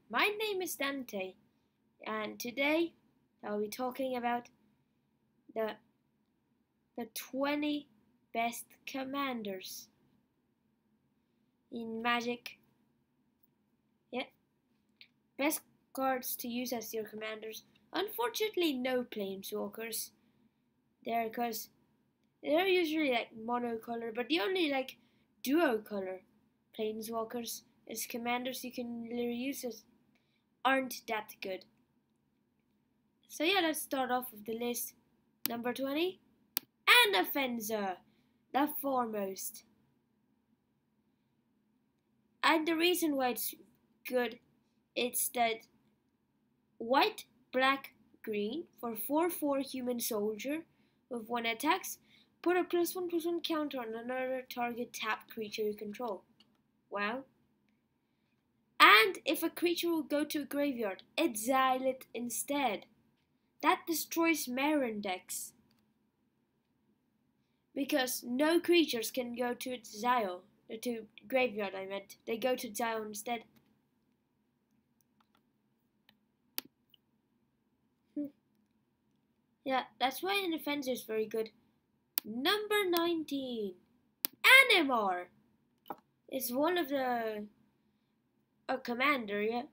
my name is Dante, and today I'll be talking about the 20 best commanders in Magic. Yeah, best cards to use as your commanders. Unfortunately, no planeswalkers there because they're usually like monocolor, but the only like duo color planeswalkers as commanders you can literally use aren't that good. So yeah, let's start off with the list. Number 20, Anafenza, the foremost. And the reason why it's good, it's that white, black, green for 4/4 human soldier with 1 attacks, put a +1/+1 counter on another target tapped creature you control. Wow. And if a creature will go to a graveyard, exile it instead. That destroys Marin decks. Because no creatures can go to exile. To graveyard, I meant. They go to exile instead. Yeah, that's why an offense is very good. Number 19, Animar. It's one of a commander, yeah.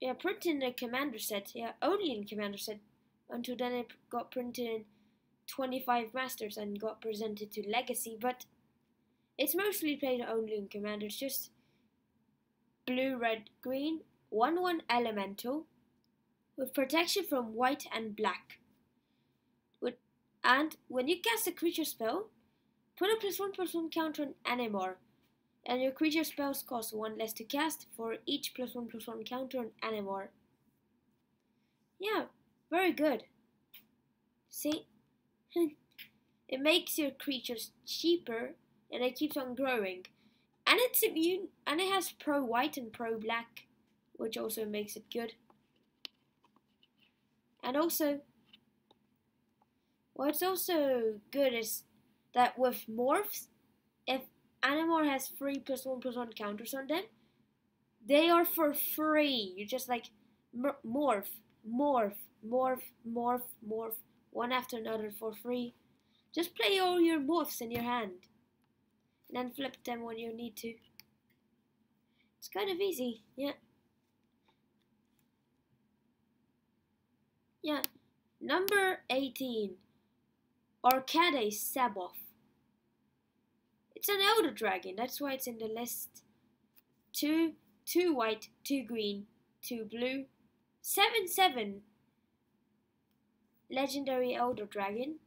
Yeah, printed in a commander set. Yeah, only in commander set. Until then it got printed in 25 Masters and got presented to Legacy, but it's mostly played only in commander. It's just blue, red, green, 1/1 elemental with protection from white and black. And when you cast a creature spell, put a +1/+1 counter on Animar, and your creature spells cost 1 less to cast for each +1/+1 counter on Animar. Yeah, very good. See? It makes your creatures cheaper and it keeps on growing. And it's immune, and it has pro white and pro black, which also makes it good. And also, what's also good is that with morphs, if Animar has 3 +1/+1 counters on them, they are for free. You just like morph, one after another for free. Just play all your morphs in your hand, and then flip them when you need to. It's kind of easy, yeah. Yeah, number 18, Arcade Saboth. It's an Elder Dragon, that's why it's in the list. 2 white, 2 green, 2 blue, 7/7 legendary Elder Dragon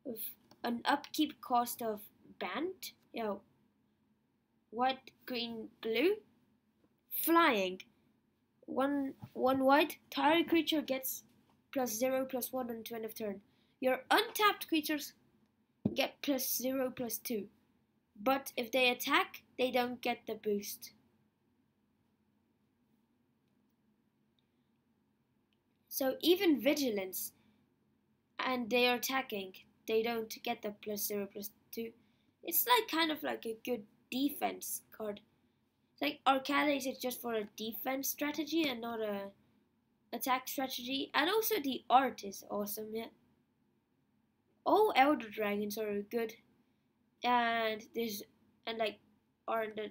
with an upkeep cost of banned. White, green, blue, flying. One white, target creature gets +0/+1 until end of turn. Your untapped creatures get +0/+2. But if they attack, they don't get the boost. So even Vigilance, and they are attacking, they don't get the +0/+2. It's like kind of like a good defense card. It's like Arcades is just for a defense strategy and not a attack strategy. And also the art is awesome, yeah. All Elder Dragons are good, and are on the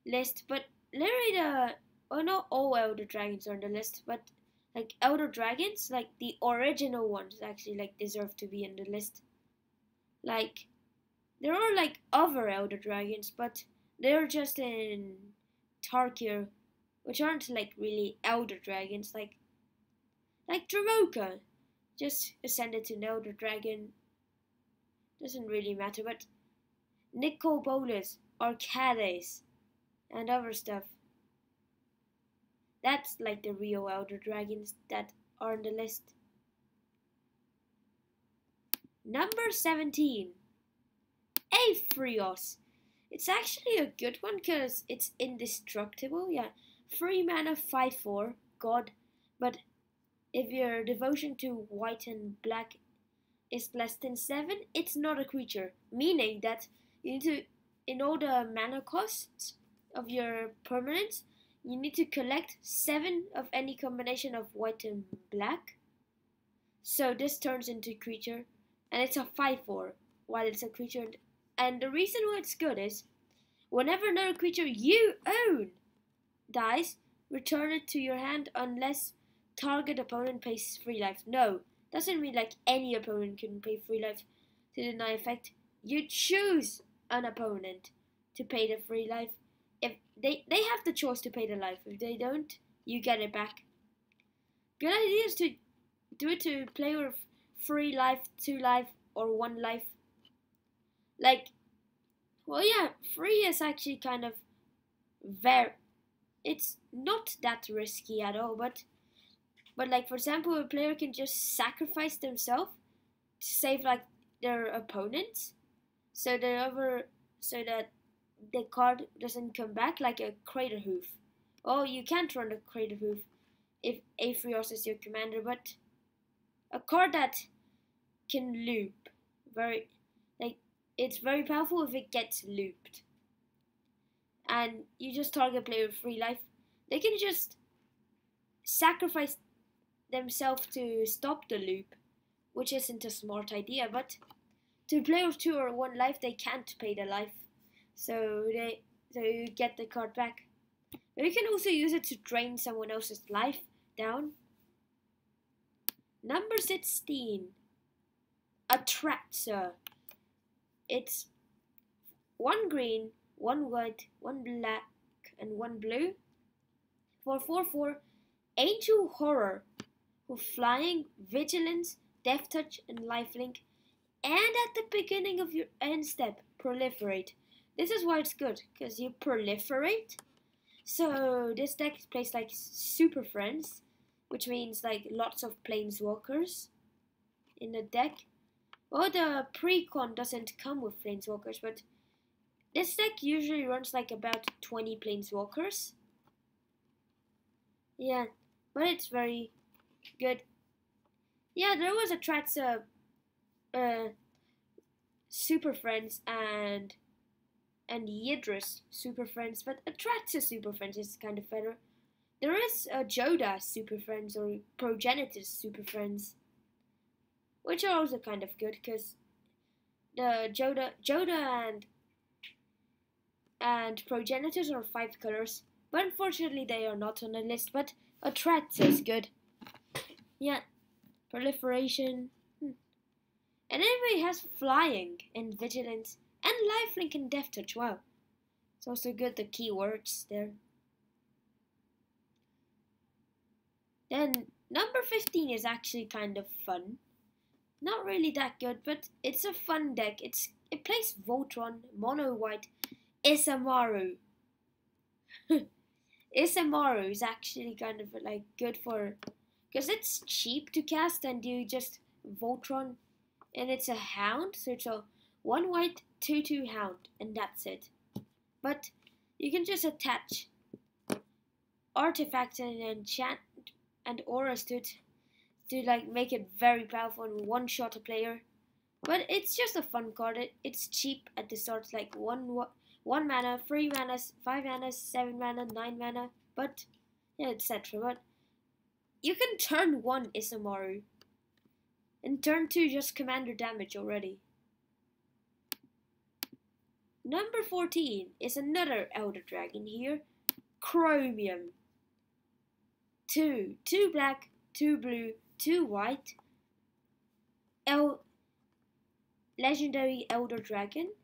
list, but literally not all Elder Dragons are on the list, but like Elder Dragons, like the original ones actually like deserve to be in the list. Like there are like other Elder Dragons, but they're just in Tarkir, which aren't like really Elder Dragons, like Dromoka just ascended to an Elder Dragon. Doesn't really matter, but Nicobolus, Arcades, and other stuff. That's like the real Elder Dragons that are on the list. Number 17, Aetherios. It's actually a good one because it's indestructible. Yeah, 3 mana, 5/4, God. But if your devotion to white and black is less than 7, it's not a creature. Meaning that you need to, in all the mana costs of your permanents, You need to collect 7 of any combination of white and black. So this turns into a creature, and it's a 5/4 while it's a creature. And the reason why it's good is whenever another creature you own dies, return it to your hand unless target opponent pays 3 life. No, doesn't mean like any opponent can pay 3 life to deny effect. You choose an opponent to pay the 3 life. If they have the choice to pay the life. If they don't, you get it back. Good idea is to do it to player with 3 life, 2 life, or 1 life. Like, well, yeah, 3 is actually kind of it's not that risky at all, but like, for example, a player can just sacrifice themselves to save like their opponents, so that the card doesn't come back, like a Crater Hoof. Oh, you can't run the Crater Hoof if Aetherios is your commander, but a card that can loop, it's very powerful if it gets looped. And you just target player with 3 life. They can just sacrifice themselves to stop the loop, which isn't a smart idea, but to player with 2 or 1 life, they can't pay the life. So you get the card back. But you can also use it to drain someone else's life down. Number 16. Attractor. It's 1 green, 1 white, 1 black, and 1 blue. For 4/4, Angel Horror, with flying, vigilance, death touch, and lifelink. And at the beginning of your end step, proliferate. This is why it's good, because you proliferate. So this deck plays like Super Friends, which means like lots of Planeswalkers in the deck. Well, the pre-con doesn't come with Planeswalkers, but this deck usually runs like about 20 Planeswalkers. Yeah, but it's very good. Yeah, there was a Tratsa Super Friends and Yidris Super Friends, but a Tratsa Super Friends is kind of better. There is a Joda Super Friends or Progenitus Super Friends, which are also kind of good because the Joda and Progenitors are 5 colors, but unfortunately they are not on the list. But Attracts is good. Yeah, proliferation. And anyway, it has flying and vigilance and lifelink and death touch. Wow, it's also good, the keywords there. Then number 15 is actually kind of fun. Not really that good, but it's a fun deck. It plays Voltron, Mono White, Isamaru. Isamaru is actually kind of like good for, because it's cheap to cast and you just Voltron, and it's a hound, so it's a 1 white 2/2 hound, and that's it. But you can just attach artifacts and enchant and auras to it to like make it very powerful and one-shot a player. But it's just a fun card. It's cheap at the start, like 1 mana, 3 mana, 5 mana, 7 mana, 9 mana, but yeah, etc. But you can turn 1 Isamaru, and turn 2 just commander damage already. Number 14 is another Elder Dragon here, Chromium. 2 black, 2 blue, 2 white, legendary Elder Dragon,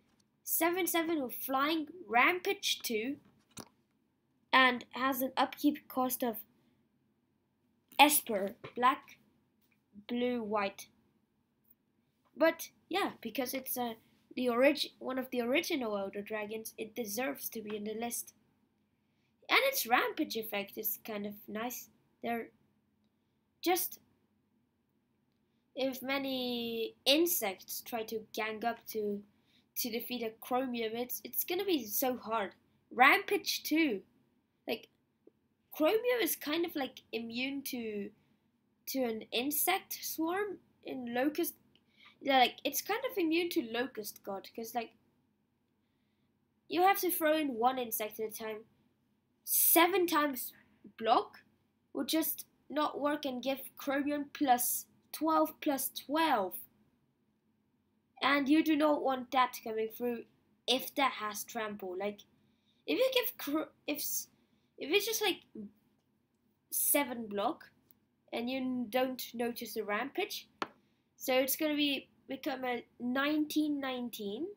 7/7 with flying, rampage 2, and has an upkeep cost of Esper, black, blue, white. But yeah, because it's one of the original Elder Dragons, it deserves to be in the list. And its rampage effect is kind of nice. They're just, if many insects try to gang up to defeat a Chromium, it's gonna be so hard. Rampage 2, like Chromium is kind of like immune to an insect swarm in Locust. Yeah, like it's kind of immune to Locust God, because like you have to throw in 1 insect at a time. 7 times block would just not work and give Chromium plus 12 plus 12. And you do not want that coming through if that has trample. Like, if you give if it's just like 7 block and you don't notice the rampage, so it's gonna become a 1919,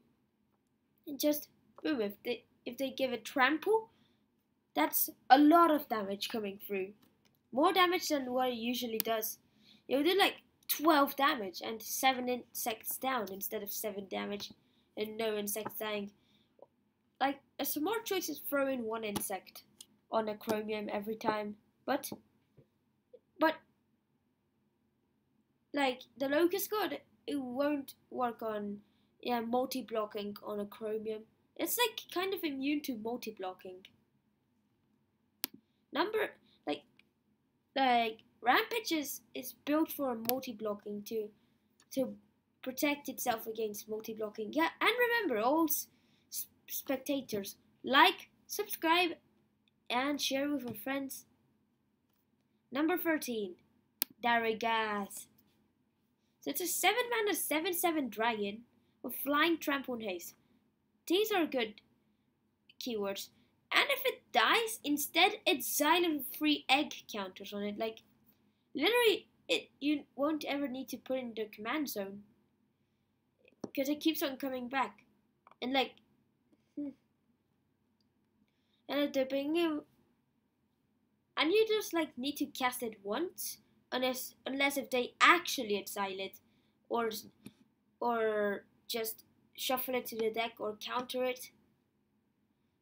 and just boom, if they give a trample, that's a lot of damage coming through. More damage than what it usually does. It will do like 12 damage and 7 insects down instead of 7 damage and no insects dying. Like, a smart choice is throw in 1 insect on a Chromium every time. But like, the Locust God, it won't work on multi-blocking on a Chromium. It's like kind of immune to multi-blocking. Like Rampage is built for multi-blocking to protect itself against multi-blocking. Yeah, and remember, all spectators, like, subscribe, and share with your friends. Number 13, Darigaz. So it's a 7-mana 7/7 dragon with flying, trample, and haste. These are good keywords. And if it dies, instead exile 3 egg counters on it. Like, literally, you won't ever need to put it in the command zone, because it keeps on coming back. And like, and at the beginning, and you just like need to cast it once, unless if they actually exile it, or just shuffle it to the deck or counter it.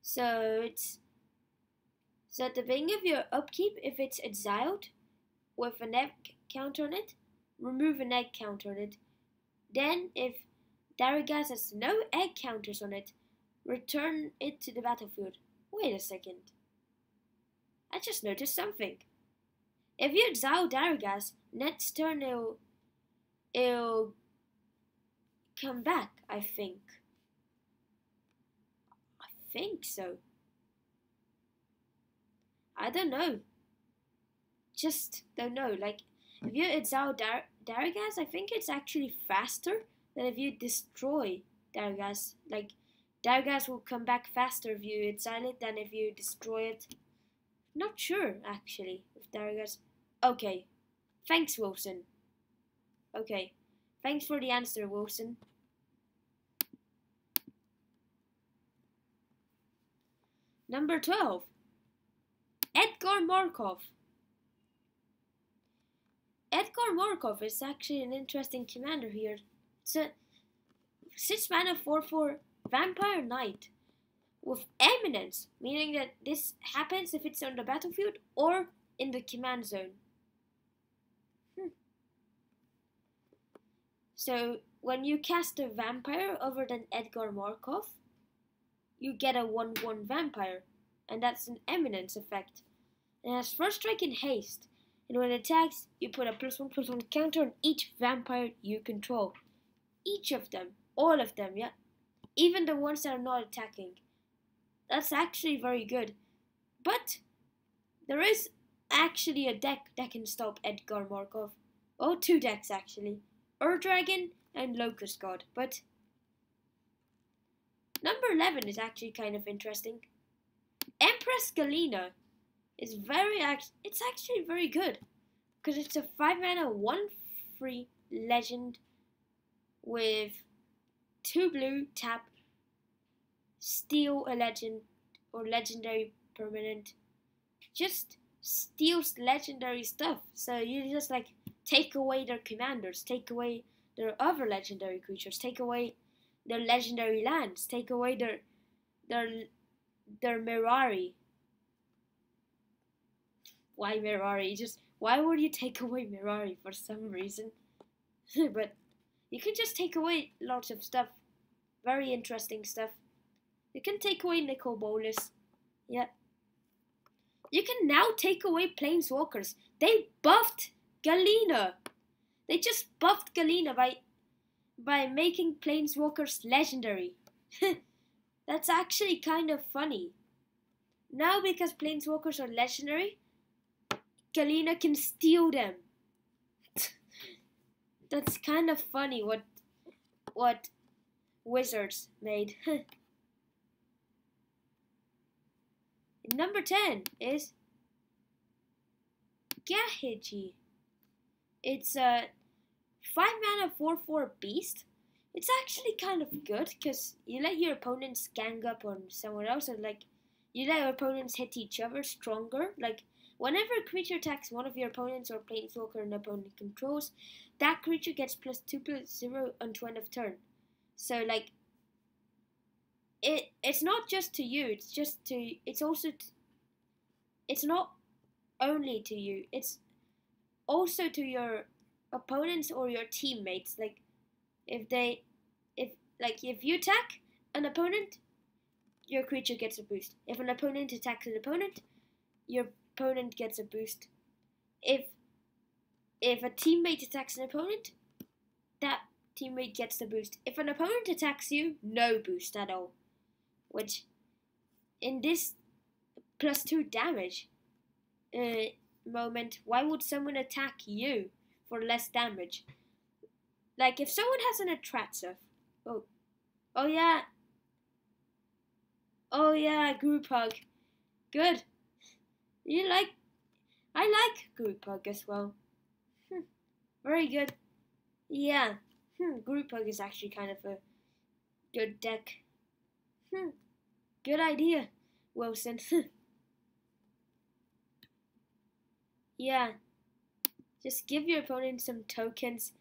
So at the beginning of your upkeep, if it's exiled with an egg counter on it, remove an egg counter on it. Then if Darigaz has no egg counters on it, return it to the battlefield. Wait a second. I just noticed something. If you exile Darigaz, next turn it'll come back, I think. I think so. I don't know. Just don't know. Like, if you exile Darigaz, I think it's actually faster than if you destroy Darigaz. Like, Darigaz will come back faster if you exile it than if you destroy it. Not sure, actually, if Darigaz. Okay. Thanks, Wilson. Okay. Thanks for the answer, Wilson. Number 12. Edgar Markov. Edgar Markov is actually an interesting commander here. It's a 6-mana 4/4 Vampire Knight with Eminence, meaning that this happens if it's on the battlefield or in the command zone. So when you cast a vampire other than Edgar Markov, you get a 1/1 vampire, and that's an Eminence effect. It has first strike and haste, and when it attacks, you put a +1/+1 counter on each vampire you control. Each of them, all of them, yeah, even the ones that are not attacking. That's actually very good. But there is actually a deck that can stop Edgar Markov. Oh, 2 decks actually. Ur-Dragon and Locust God. But number 11 is actually kind of interesting. Empress Galena is it's actually very good, because it's a 5-mana 1/3 legend with 2 blue, tap, steal a legend or legendary permanent. Just steals legendary stuff. So you just like take away their commanders, take away their other legendary creatures, take away their legendary lands, take away their Mirari. Why Mirari? Just why would you take away Mirari for some reason? But you can just take away lots of stuff. Very interesting stuff. You can take away Nicol Bolas. Yeah. You can now take away Planeswalkers. They buffed Galena. They just buffed Galena by making Planeswalkers legendary. That's actually kind of funny. Now because planeswalkers are legendary, Kalina can steal them. That's kind of funny what Wizards made. Number 10 is Gahiji. It's a 5 mana 4/4 beast. It's actually kind of good because you let your opponents gang up on someone else, or like you let your opponents hit each other stronger. Like whenever a creature attacks one of your opponents or planeswalker an opponent controls, that creature gets +2/+0 until end of turn. So like it's not just to you. It's not only to you. It's also to your opponents or your teammates. Like if you attack an opponent, your creature gets a boost. If an opponent attacks an opponent, your opponent gets a boost. If a teammate attacks an opponent, that teammate gets the boost. If an opponent attacks you, no boost at all. Which in this +2 damage moment, why would someone attack you for less damage? Like if someone has an Atraxa, oh yeah, group hug, good. I like group hug as well. Very good. Yeah, group hug is actually kind of a good deck. Good idea, Wilson. Yeah, just give your opponent some tokens.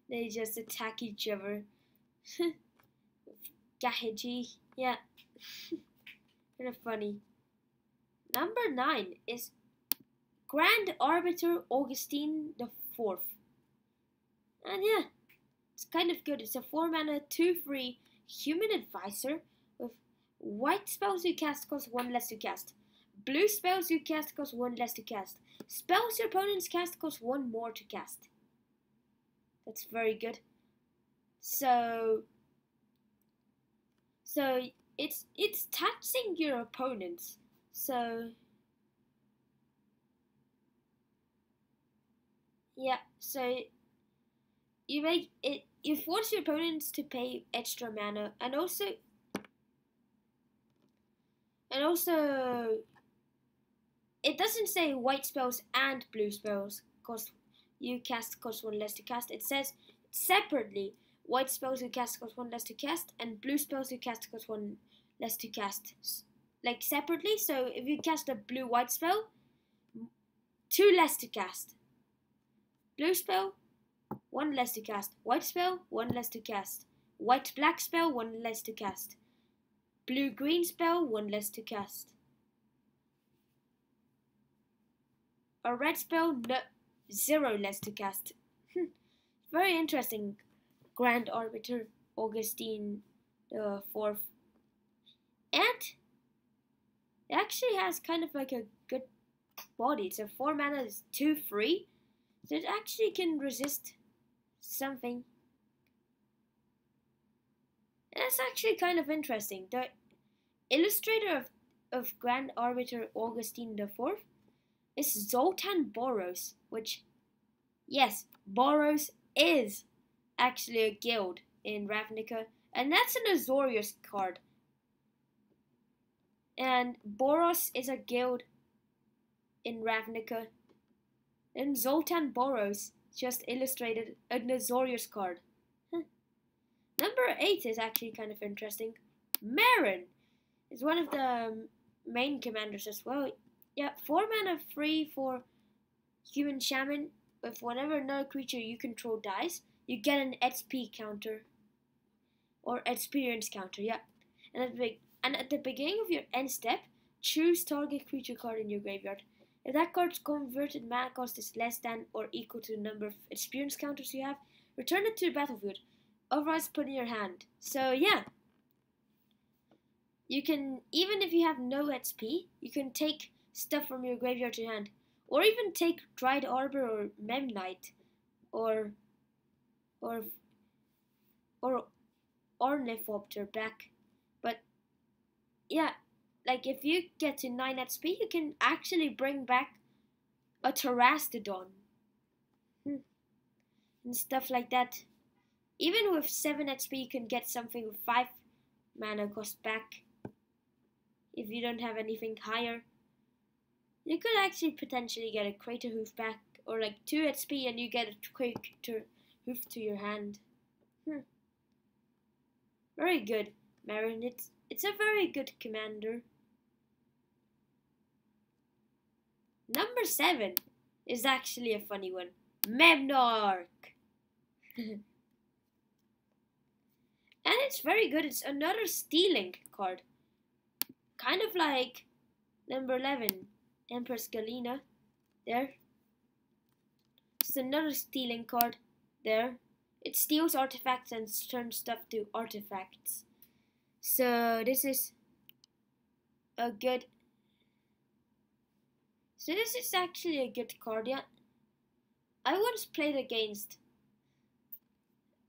They just attack each other. Gahiji, yeah. Kind of funny. Number 9 is Grand Arbiter Augustine the Fourth. And yeah, it's kind of good. It's a 4 mana 2/3 human advisor with white spells you cast cost 1 less to cast. Blue spells you cast cost 1 less to cast. Spells your opponents cast cost 1 more to cast. That's very good. So it's taxing your opponents. So yeah, so you force your opponents to pay extra mana, and also it doesn't say white spells and blue spells cost 1 less to cast. It says separately white spells you cast cost 1 less to cast, and blue spells you cast cost 1 less to cast. Like separately, so if you cast a blue white spell, 2 less to cast. Blue spell, 1 less to cast. White spell, 1 less to cast. White black spell, 1 less to cast. Blue green spell, 1 less to cast. A red spell, 0 less to cast. Very interesting. Grand Arbiter Augustine the Fourth. And it actually has kind of like a good body. It's a 4 mana, it's 2/3. So it actually can resist something. And that's actually kind of interesting. The illustrator of Grand Arbiter Augustine the Fourth is Zoltan Boros, which, yes, Boros is actually a guild in Ravnica, and that's an Azorius card. And Boros is a guild in Ravnica, and Zoltan Boros just illustrated an Azorius card. Number 8 is actually kind of interesting. Marin is one of the main commanders as well. Yeah, 4 mana free for human shaman. If whenever another creature you control dies, you get an XP counter or experience counter. Yeah, and at the beginning of your end step, choose target creature card in your graveyard. If that card's converted mana cost is less than or equal to the number of experience counters you have, return it to the battlefield. Otherwise, put it in your hand. So yeah, you can, even if you have no XP, you can take stuff from your graveyard to your hand, or even take Dried Arbor or Memnite, or Ornithopter back. But yeah, like if you get to 9 HP, you can actually bring back a Terrastodon and stuff like that. Even with 7 HP, you can get something with 5 mana cost back. If you don't have anything higher, you could actually potentially get a Crater Hoof back, or like 2 HP and you get a Crater Hoof to your hand. Very good, Marin. It's a very good commander. Number 7 is actually a funny one. Memnarch. And it's very good. It's another stealing card. Kind of like number 11, Empress Galena. There. It's another stealing card. There. It steals artifacts and turns stuff to artifacts. So this is a good... So this is actually a good card, yeah. I once played against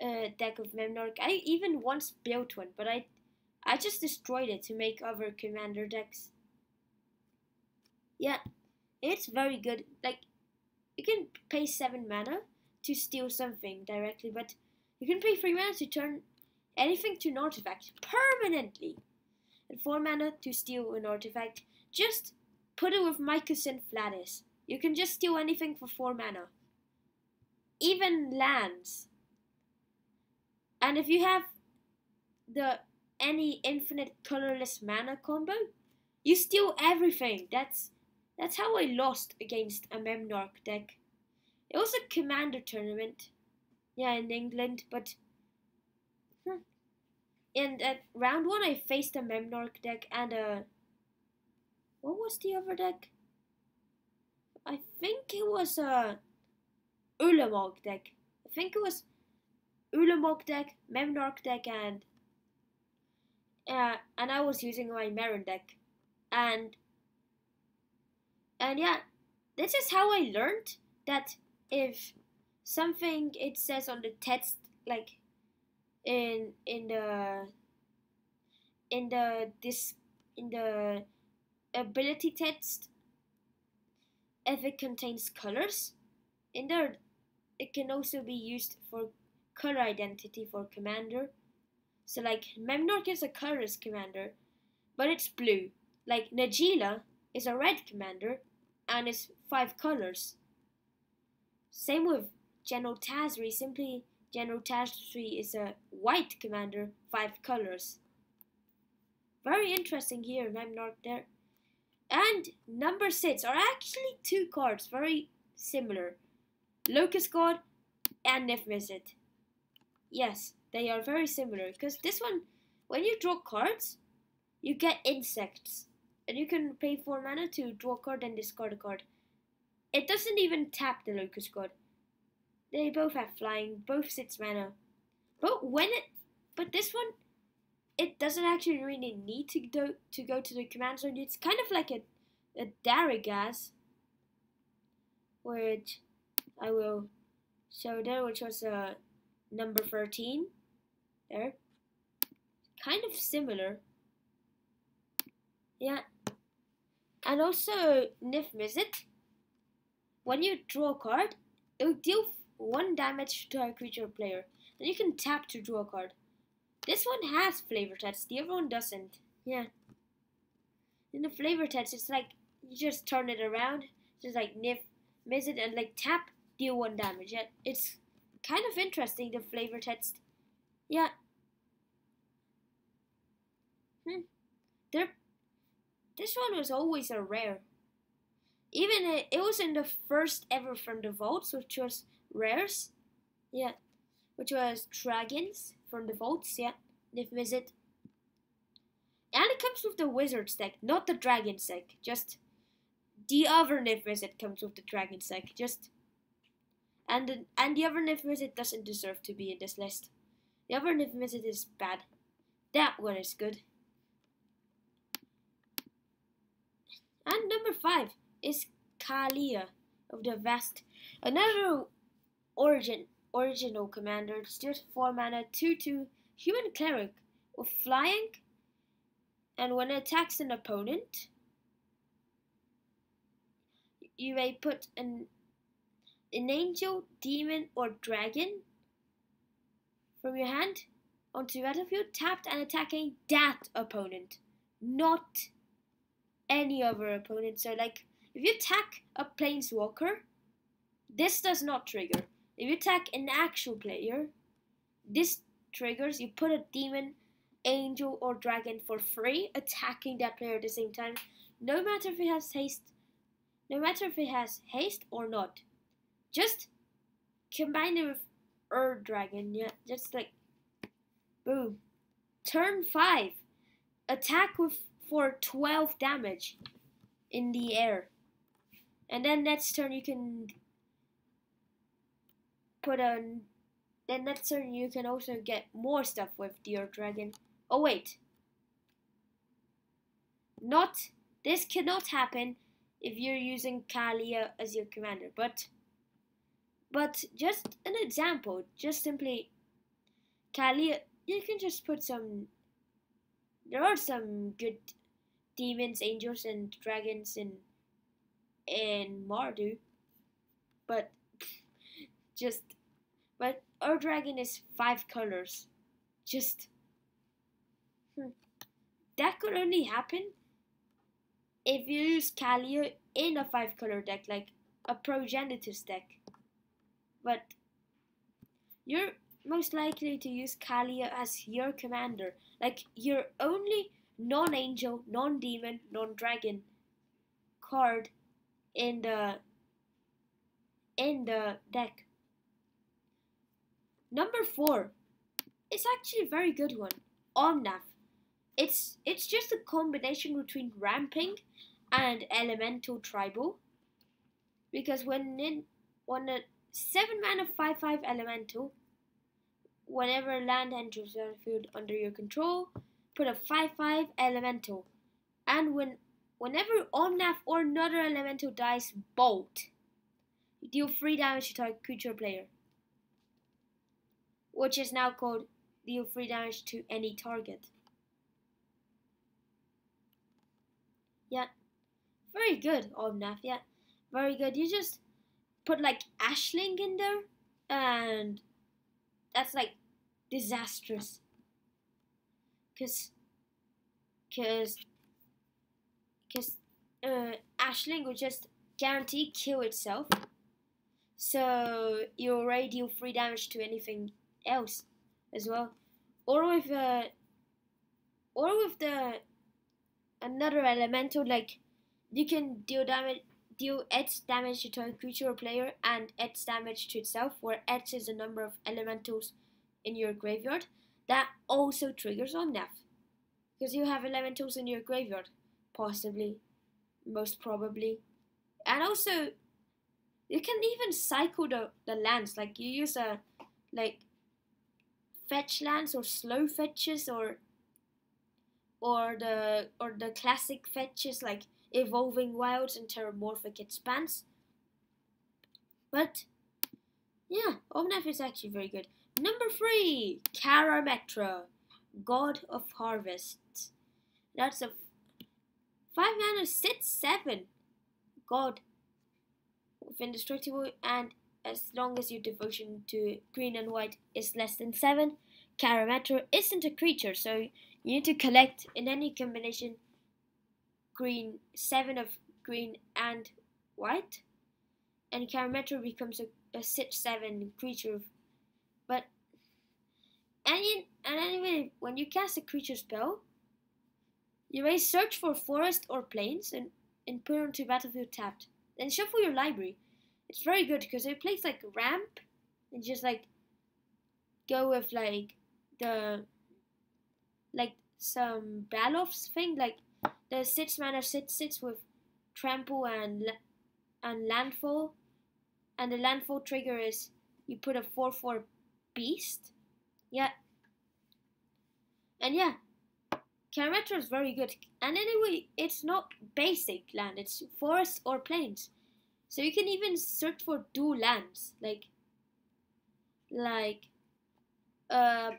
a deck of Memnarch. I even once built one, but I just destroyed it to make other commander decks. Yeah, it's very good. Like, you can pay 7 mana to steal something directly, but you can pay 3 mana to turn anything to an artifact permanently. And 4 mana to steal an artifact. Just put it with Mycosynth Flatus. You can just steal anything for 4 mana. Even lands. And if you have the any infinite colorless mana combo, you steal everything. That's how I lost against a Memnarch deck. It was a commander tournament. Yeah, in England, but and at round 1 I faced a Memnarch deck and a... What was the other deck? I think it was a Ulamog deck. I think it was Ulamog deck, Memnarch deck, and I was using my Marin deck. And yeah, this is how I learned that if something it says on the text, like in the ability text, if it contains colors in there, it can also be used for color identity for commander. So like Memnarch is a colorless commander, but it's blue. Like Najeela is a red commander and it's 5 colors. Same with General Tazri. Simply General Tazri is a white commander, 5 colors. Very interesting here, Memnarch there. And number 6 are actually 2 cards, very similar. Locust God and Nifmizzet. Yes, they are very similar, because this one, when you draw cards, you get insects. And you can pay 4 mana to draw a card and discard a card. It doesn't even tap the Locust God. They both have flying, both 6 mana. But this one, it doesn't actually really need to go to the command zone. It's kind of like a Darigaz, which I will show there, which was number 13. There. Kind of similar. Yeah. And also Nifmizzet. When you draw a card, it will deal 1 damage to a creature player. Then you can tap to draw a card. This one has flavor text, the other one doesn't. Yeah. In the flavor text, it's like you just turn it around, just like Nifmizzet, and like tap, deal 1 damage. Yeah, it's kind of interesting, the flavor text. Yeah. This one was always a rare. Even it was in the first ever from the vaults, which was rares. Yeah. Which was dragons from the vaults, yeah. Nifmizzet. And it comes with the wizard's deck, not the dragon's deck. Just the other Nifmizzet comes with the dragon's deck. Just and the other Nifmizzet doesn't deserve to be in this list. The other Nifmizzet is bad. That one is good. And number 5 is Kalia of the Vast. Another original commander. It's just 4 mana, 2/2 human cleric with flying and when it attacks an opponent, you may put an angel, demon, or dragon from your hand onto the battlefield, tapped and attacking that opponent, not any other opponent. So, like, if you attack a planeswalker, this does not trigger. If you attack an actual player, this triggers. You put a demon, angel, or dragon for free, attacking that player at the same time, no matter if it has haste. No matter if it has haste or not. Just combine it with Earth Dragon, yeah, just like boom. Turn 5. Attack with for 12 damage in the air. And then next turn you can put on. Then next turn you can also get more stuff with the Earth Dragon. Oh wait. This cannot happen if you're using Kalia as your commander, but just an example, just simply Kalia, you can just put some. There are some good demons, angels, and dragons in Mardu, but our dragon is 5 colors. Just that could only happen if you use Kalia in a 5-color deck, like a Progenitus deck. But you're most likely to use Kalia as your commander, like your only non-angel, non-demon, non-dragon card in the deck. Number 4, it's actually a very good one. Omnath. It's just a combination between Ramping and Elemental Tribal, because when a 7-mana 5/5 Elemental, whenever land enters the field under your control, put a 5/5 Elemental, and whenever Omnath or another Elemental dies, Bolt, you deal 3 damage to target creature player, which is now called deal 3 damage to any target. Yeah, very good, Omnath. Yeah, very good. You just put like Ashling in there, and that's like disastrous. Cause Ashling would just guarantee kill itself. So you already deal 3 damage to anything else as well, or with the another elemental, like you can deal X damage to a creature or player and X damage to itself, where X is the number of elementals in your graveyard. That also triggers Omnath, because you have elementals in your graveyard, possibly, most probably. And also, you can even cycle the lands, like you use fetch lands or slow fetches, or the classic fetches like Evolving Wilds and Terramorphic Expanse. But yeah, Omnath is actually very good. Number 3, Karametra, God of Harvests. That's a 5-mana 6/7 God of Indestructible, and as long as your devotion to green and white is less than 7, Karametra isn't a creature, so you need to collect in any combination 7 of green and white, and Karametra becomes a 6/7 creature. But anyway, when you cast a creature spell, you may search for forest or plains and put it onto battlefield tapped. Then shuffle your library. It's very good because it plays like ramp and just like go with like some Balof's thing, like the 6-mana 6/6 with trample and landfall, and the landfall trigger is you put a 4/4 beast. Yeah. And yeah, Karametra is very good. And anyway, it's not basic land, it's forest or plains. So you can even search for dual lands, like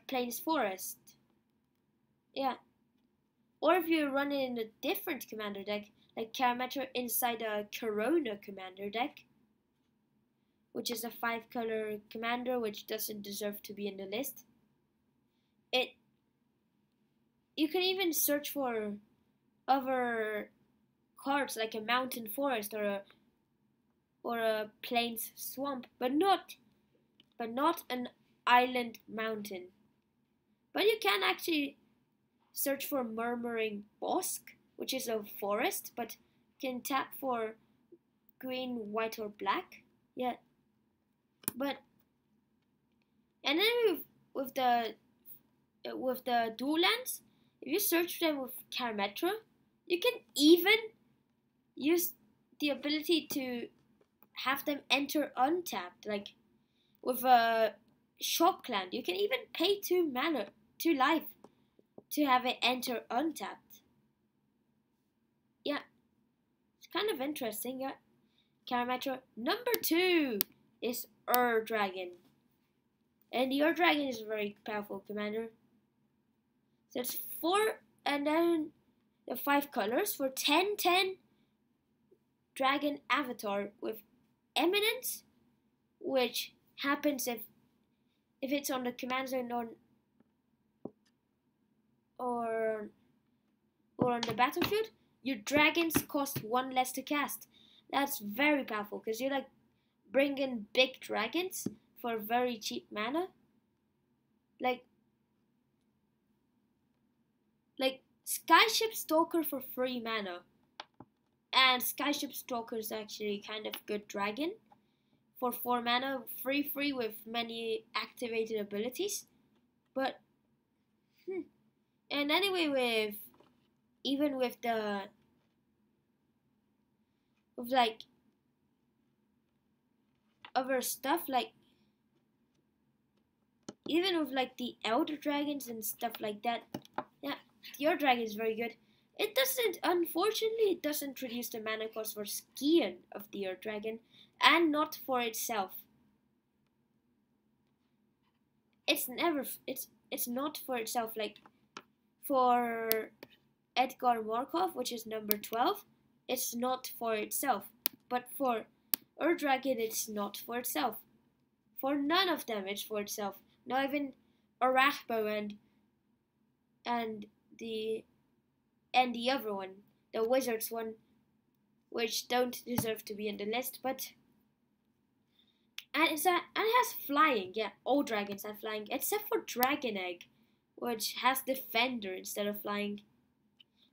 plains forest. Yeah. Or if you're running in a different commander deck, like Karametra inside a Corona commander deck, which is a 5-color commander which doesn't deserve to be in the list. You can even search for other cards like a mountain forest or a plains swamp, but not an island mountain. But you can actually search for murmuring bosque, which is a forest, but can tap for green, white, or black. Yeah, but and then with the dual lands, if you search them with Karametra, you can even use the ability to have them enter untapped. Like with a shock land, you can even pay 2 mana, 2 life, to have it enter untapped. Yeah, it's kind of interesting. Yeah, Karametra. Number 2 is Dragon. And the Dragon is a very powerful commander. So it's 4 and then the 5 colors for 10/10 dragon avatar with eminence, which happens if it's on the command zone or on the battlefield. Your dragons cost 1 less to cast. That's very powerful because you like bring in big dragons for very cheap mana. Like Skyship Stalker for 3 mana. And Skyship Stalker is actually kind of good dragon for 4 mana, 3/3 with many activated abilities. But and anyway, with like other stuff, like even with like the Elder Dragons and stuff like that, yeah, the Elder Dragon is very good. Unfortunately, it doesn't reduce the mana cost for Skian of the Earth Dragon, and not for itself. It's not for itself. Like for Edgar Markov, which is number 12, it's not for itself. But for Earth Dragon, it's not for itself. For none of them, it's for itself. Not even Arachbo and the other one, the Wizards one, which don't deserve to be in the list, but and it has flying. Yeah, all dragons have flying except for Dragon Egg, which has Defender instead of flying.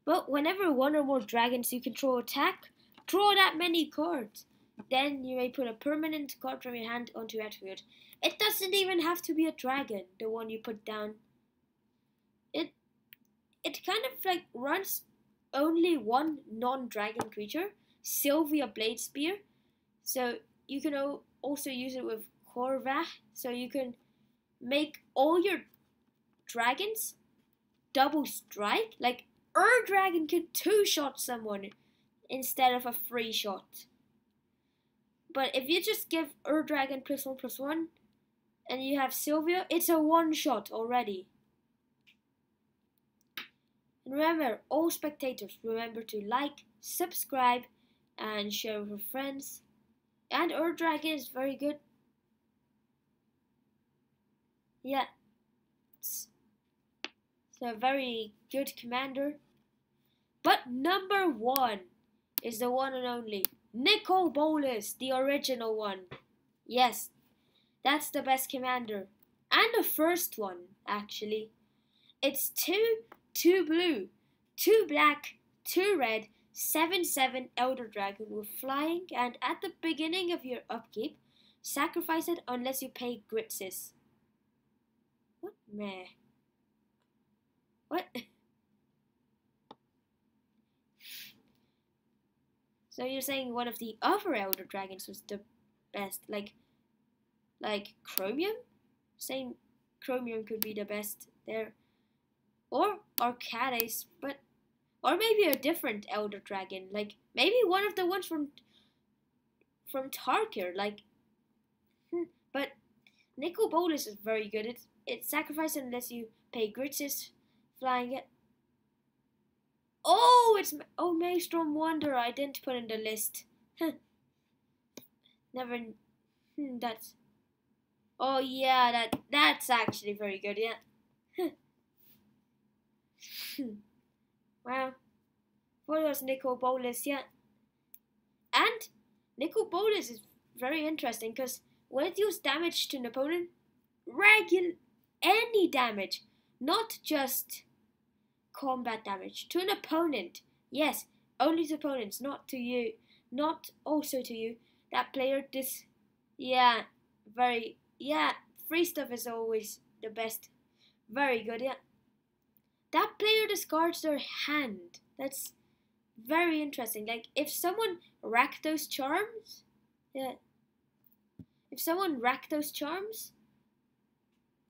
But whenever 1 or more dragons you control attack, draw that many cards. Then you may put a permanent card from your hand onto your field. It doesn't even have to be a dragon, the one you put down. It kind of like runs only one non-dragon creature, Sylvia Bladespear. So you can also use it with Korvath. So you can make all your dragons double strike. Like Dragon can 2-shot someone instead of a 3-shot. But if you just give Dragon +1/+1 and you have Sylvia, it's a 1-shot already. And remember, all spectators, remember to like, subscribe, and share with your friends. And Dragon is very good. Yeah, it's a very good commander. But number 1 is the one and only Nicol Bolas, the original one. Yes, that's the best commander. And the first one, actually. It's 2 blue, 2 black, 2 red, 7/7 Elder Dragon with flying, and at the beginning of your upkeep, sacrifice it unless you pay Grixis. What? Meh. What? So you're saying one of the other Elder Dragons was the best, like Chromium? Saying Chromium could be the best there. Or Arcades, or maybe a different Elder Dragon, like maybe one of the ones from Tarkir, like. But Nicol Bolas is very good. It's sacrifice unless you pay Grixis, flying it. Oh, it's Maelstrom Wanderer. I didn't put in the list. Never. That's. Oh yeah, that's actually very good. Yeah. Wow. What was Nicol Bolas? Yeah. And Nicol Bolas is very interesting because when it deals damage to an opponent, any damage, not just combat damage to an opponent. Yes, only to opponents, not to you, not also to you. That player yeah, free stuff is always the best. Very good, yeah. That player discards their hand. That's very interesting. Like if someone Rakdos charms, yeah. If someone Rakdos charms,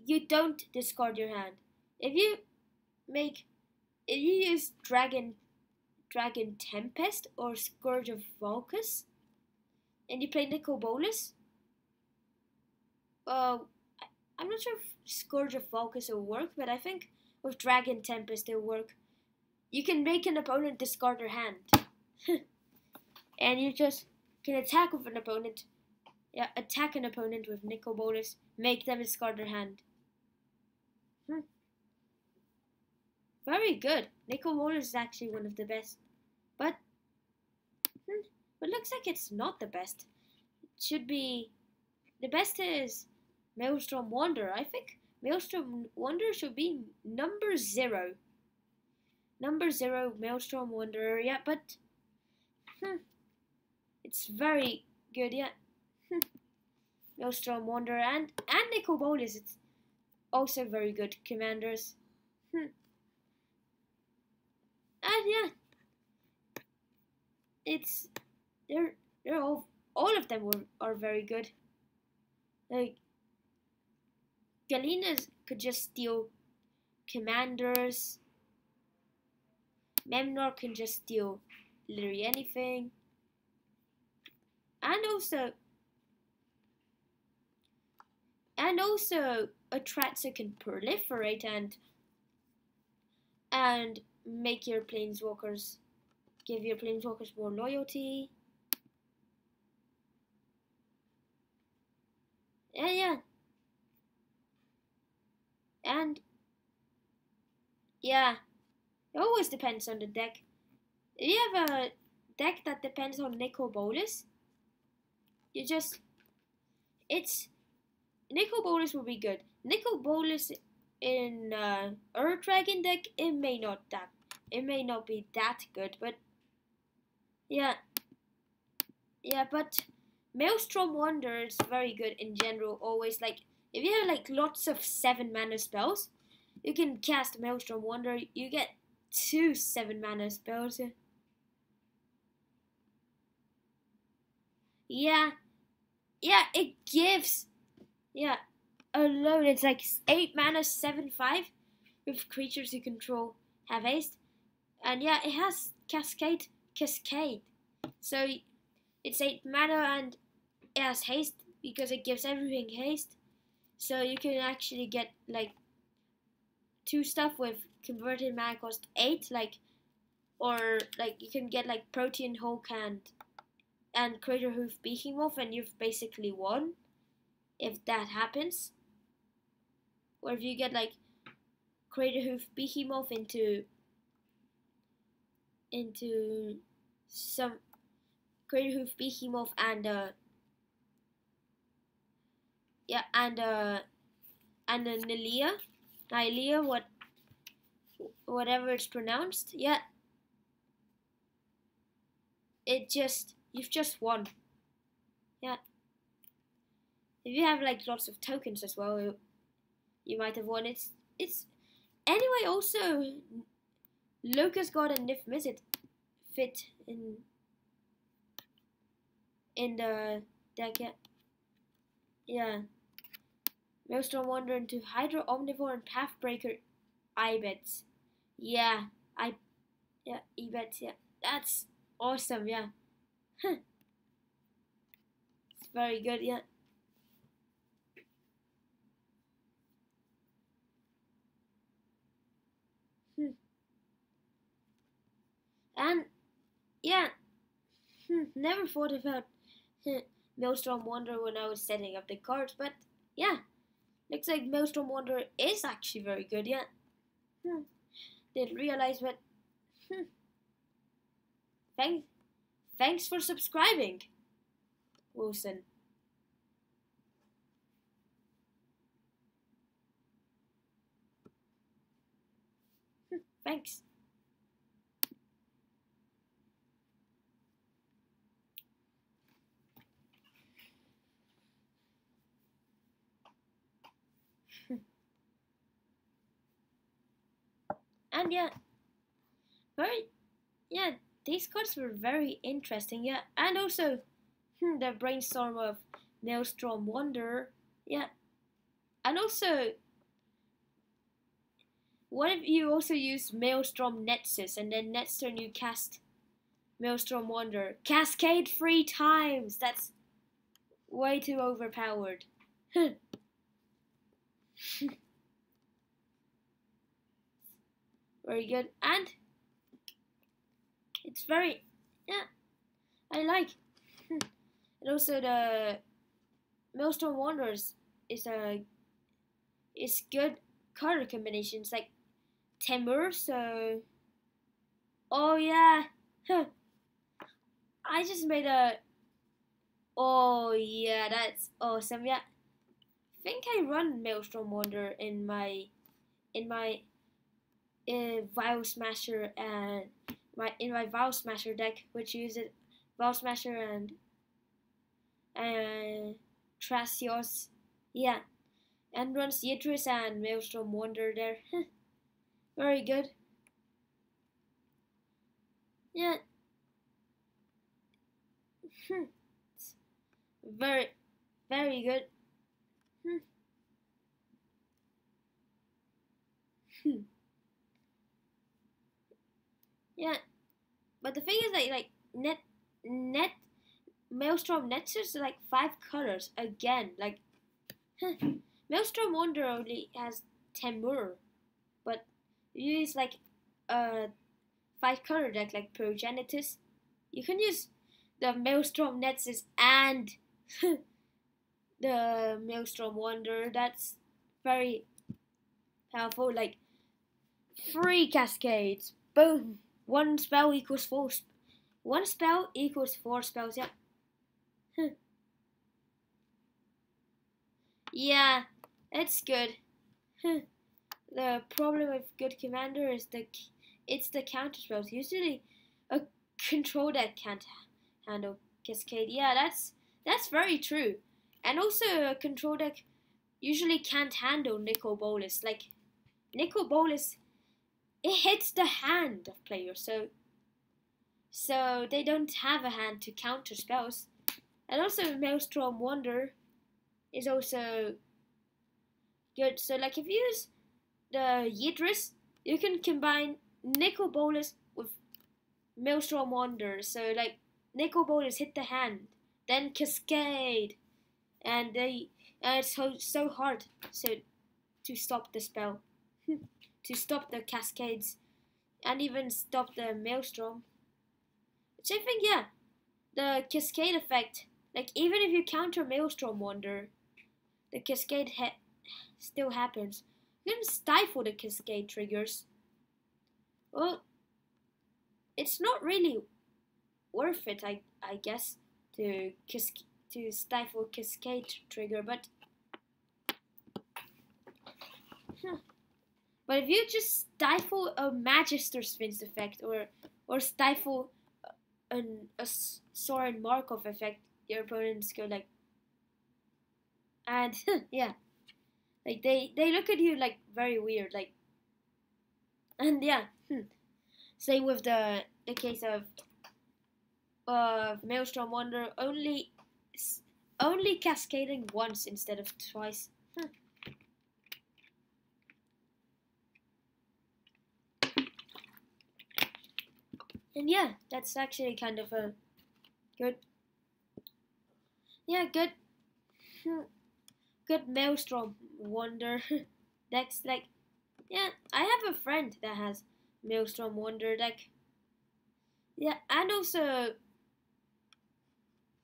you don't discard your hand. If you make if you use Dragon Tempest or Scourge of Vulcus and you play Nicol Bolas, I'm not sure if Scourge of Vulcus will work, but I think with Dragon Tempest it'll work. You can make an opponent discard their hand. And you just can attack with an opponent. Yeah, attack an opponent with Nicol Bolas, make them discard their hand. Very good. Nicol Bolas is actually one of the best. But looks like it's not the best. It should be the best is Maelstrom Wanderer. I think Maelstrom Wanderer should be number 0. Number 0, Maelstrom Wanderer, yeah, but it's very good, yeah. Maelstrom Wanderer and Nicol Bolas, it's also very good commanders. And yeah, it's they're all of them are very good. Like Galena's could just steal commanders. Memnor can just steal literally anything. And also Atraxa can proliferate and make your planeswalkers give your planeswalkers more loyalty. Yeah. And yeah, it always depends on the deck. If you have a deck that depends on Nicol Bolas, Nicol Bolas will be good. Nicol Bolas in Earth Dragon deck, it may not be that good, but yeah, but Maelstrom Wanderer is very good in general. Always like if you have like lots of 7-mana spells, you can cast Maelstrom Wanderer. You get 2 7-mana spells. Yeah, it gives a load. It's like 8 mana 7/5 with creatures you control have haste, and yeah, it has cascade. So it's 8 mana and it has haste because it gives everything haste. So you can actually get like 2 stuff with converted mana cost 8, or you can get like Protean Hulk and Crater Hoof Behemoth, and you've basically won if that happens. Or if you get like Crater Hoof Behemoth into some Crater Hoof Behemoth and Nylea, whatever it's pronounced. Yeah, you've just won. Yeah. If you have like lots of tokens as well, you might have won. It's anyway. Also, Locust God and Nif Mizzet fit in the deck. Yeah. Maelstrom Wanderer into Hydra Omnivore and Pathbreaker Ibets. Yeah, Ibets. Yeah, that's awesome. Yeah. It's very good. Yeah. never thought about Maelstrom Wonder when I was setting up the cards, but yeah, looks like Maelstrom Wonder is actually very good. Yeah, didn't realize, but thanks, thanks for subscribing, Wilson. Thanks. And yeah, yeah, these cards were very interesting. Yeah, and also the brainstorm of Maelstrom Wonder. Yeah, and also, what if you also use Maelstrom Nexus and then next turn you cast Maelstrom Wonder? Cascade 3 times! That's way too overpowered. Very good. And it's very, yeah, I like. And also the Maelstrom Wonders is good color combinations like Temur, so oh yeah. I just made a oh yeah, that's awesome. Yeah. I think I run Maelstrom Wonder in my Vial Smasher and my Vial Smasher deck, which uses Vial Smasher and Trasios, yeah, and runs Yidris and Maelstrom Wonder there. Very good. Yeah. Very, very good. Yeah, but the thing is like net Maelstrom Nexus is like 5 colors again. Like Maelstrom Wonder only has Temur, but you use like a 5 color deck like Progenitus. You can use the Maelstrom Nexus and the Maelstrom Wonder. That's very powerful. Like 3 cascades. Boom. One spell equals 4. One spell equals 4 spells. Yeah. Yeah, it's good. The problem with good commander is it's the counter spells. Usually, a control deck can't handle cascade. Yeah, that's very true. And also, a control deck usually can't handle Nicol Bolas. Like Nicol Bolas, it hits the hand of players, so they don't have a hand to counter spells. And also, Maelstrom Wonder is also good. So like if you use the Yidris, you can combine Nicol Bolas with Maelstrom Wonder. So like Nicol Bolas hit the hand, then Cascade, and it's so hard to stop the spell, to stop the cascades, and even stop the Maelstrom. Which I think, yeah, the cascade effect. Like even if you counter Maelstrom Wonder, the cascade still happens. You can stifle the cascade triggers. Well, it's not really worth it, I guess, to stifle cascade trigger, but but if you just stifle a Magister Sphinx effect or stifle a Soren Markov effect, your opponents go like, and yeah, like they look at you like very weird, like, and yeah, same with the case of Maelstrom Wonder, only cascading once instead of twice. And yeah, that's actually kind of a good, yeah, good Maelstrom Wonder decks. Like, yeah, I have a friend that has Maelstrom Wonder deck. Yeah, and also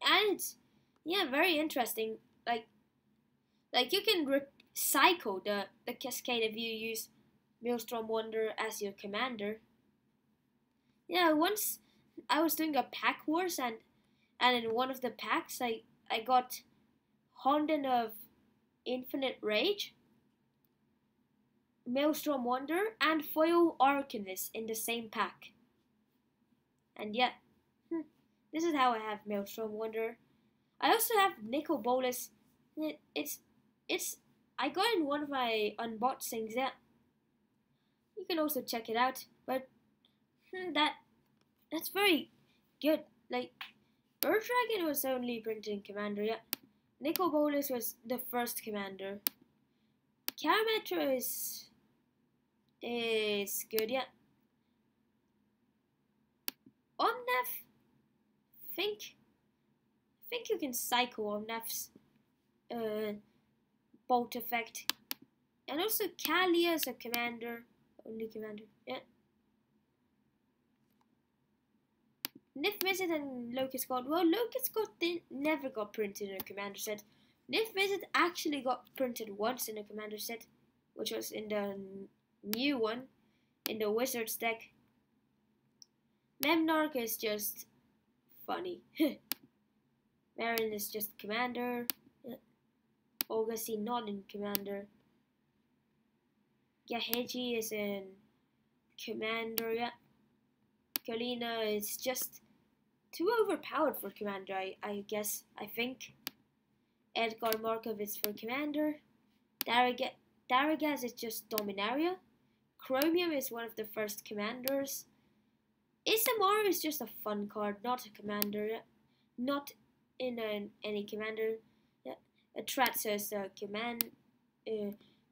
and it's, yeah, very interesting. Like you can recycle the cascade if you use Maelstrom Wonder as your commander. Yeah, once I was doing a pack wars, and in one of the packs I got Honden of Infinite Rage, Maelstrom Wonder, and Foil Arcanist in the same pack. And yeah, this is how I have Maelstrom Wonder. I also have Nicol Bolas. It's it's I got in one of my unboxings. Yeah, you can also check it out. But that's very good. Like Bird Dragon was only printed in Commander. Yeah, Nicol Bolas was the first commander. Karametra is good. Yeah, Omnath, think you can cycle Omnath's bolt effect, and also Kalia as a commander, only commander. Yeah. Nif Visit and Locust God. Well, Locust God never got printed in a commander set. Nif Visit actually got printed once in a commander set, which was in the new one, in the Wizards deck. Memnarch is just funny. Marin is just commander. Augusty not in commander. Gaheji is in commander. Yeah. Kalina is just too overpowered for commander, I guess. I think. Edgar Markov is for commander. Daragaz is just Dominaria. Chromium is one of the first commanders. Isamaru is just a fun card, not a commander. Not in any commander. Atratza is a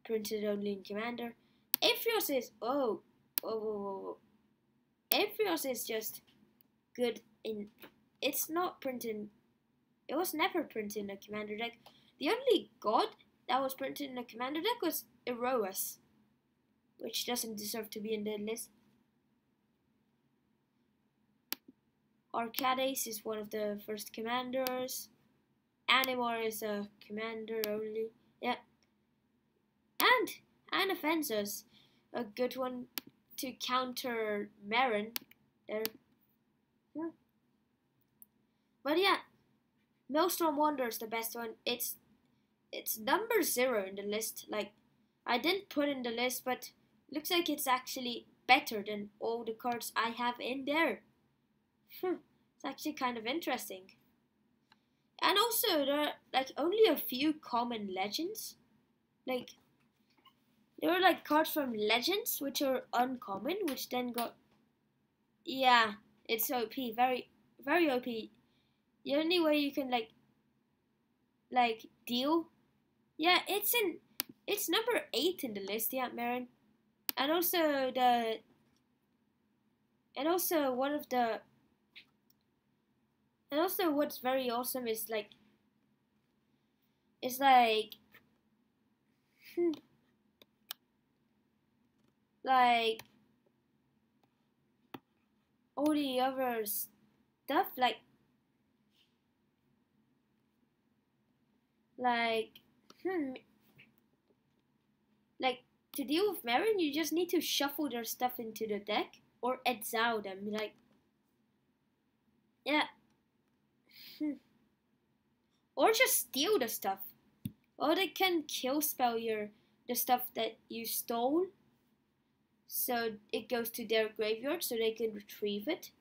printed only in commander. Aphrios is Aphrios is just good in. It's not printed. It was never printed in a commander deck. The only god that was printed in a commander deck was Eroas, which doesn't deserve to be in the list. Arcades is one of the first commanders. Animar is a commander only. Yeah. And Offenses, a good one to counter Marin there. Yeah. But yeah, Maelstrom Wonder is the best one. It's number 0 in the list. Like, I didn't put in the list, but looks like it's actually better than all the cards I have in there. It's actually kind of interesting. And also, there are like only a few common legends. Like, there are like cards from legends which are uncommon, which then got. Yeah, it's OP, very, very OP. The only way you can like deal. Yeah, it's number 8 in the list. Yeah, Marin, and also one of the. And also, what's very awesome is like like all the other stuff, like to deal with Marin, you just need to shuffle their stuff into the deck or exile them. Like, yeah. Or just steal the stuff. Or they can kill spell the stuff that you stole, so it goes to their graveyard so they can retrieve it.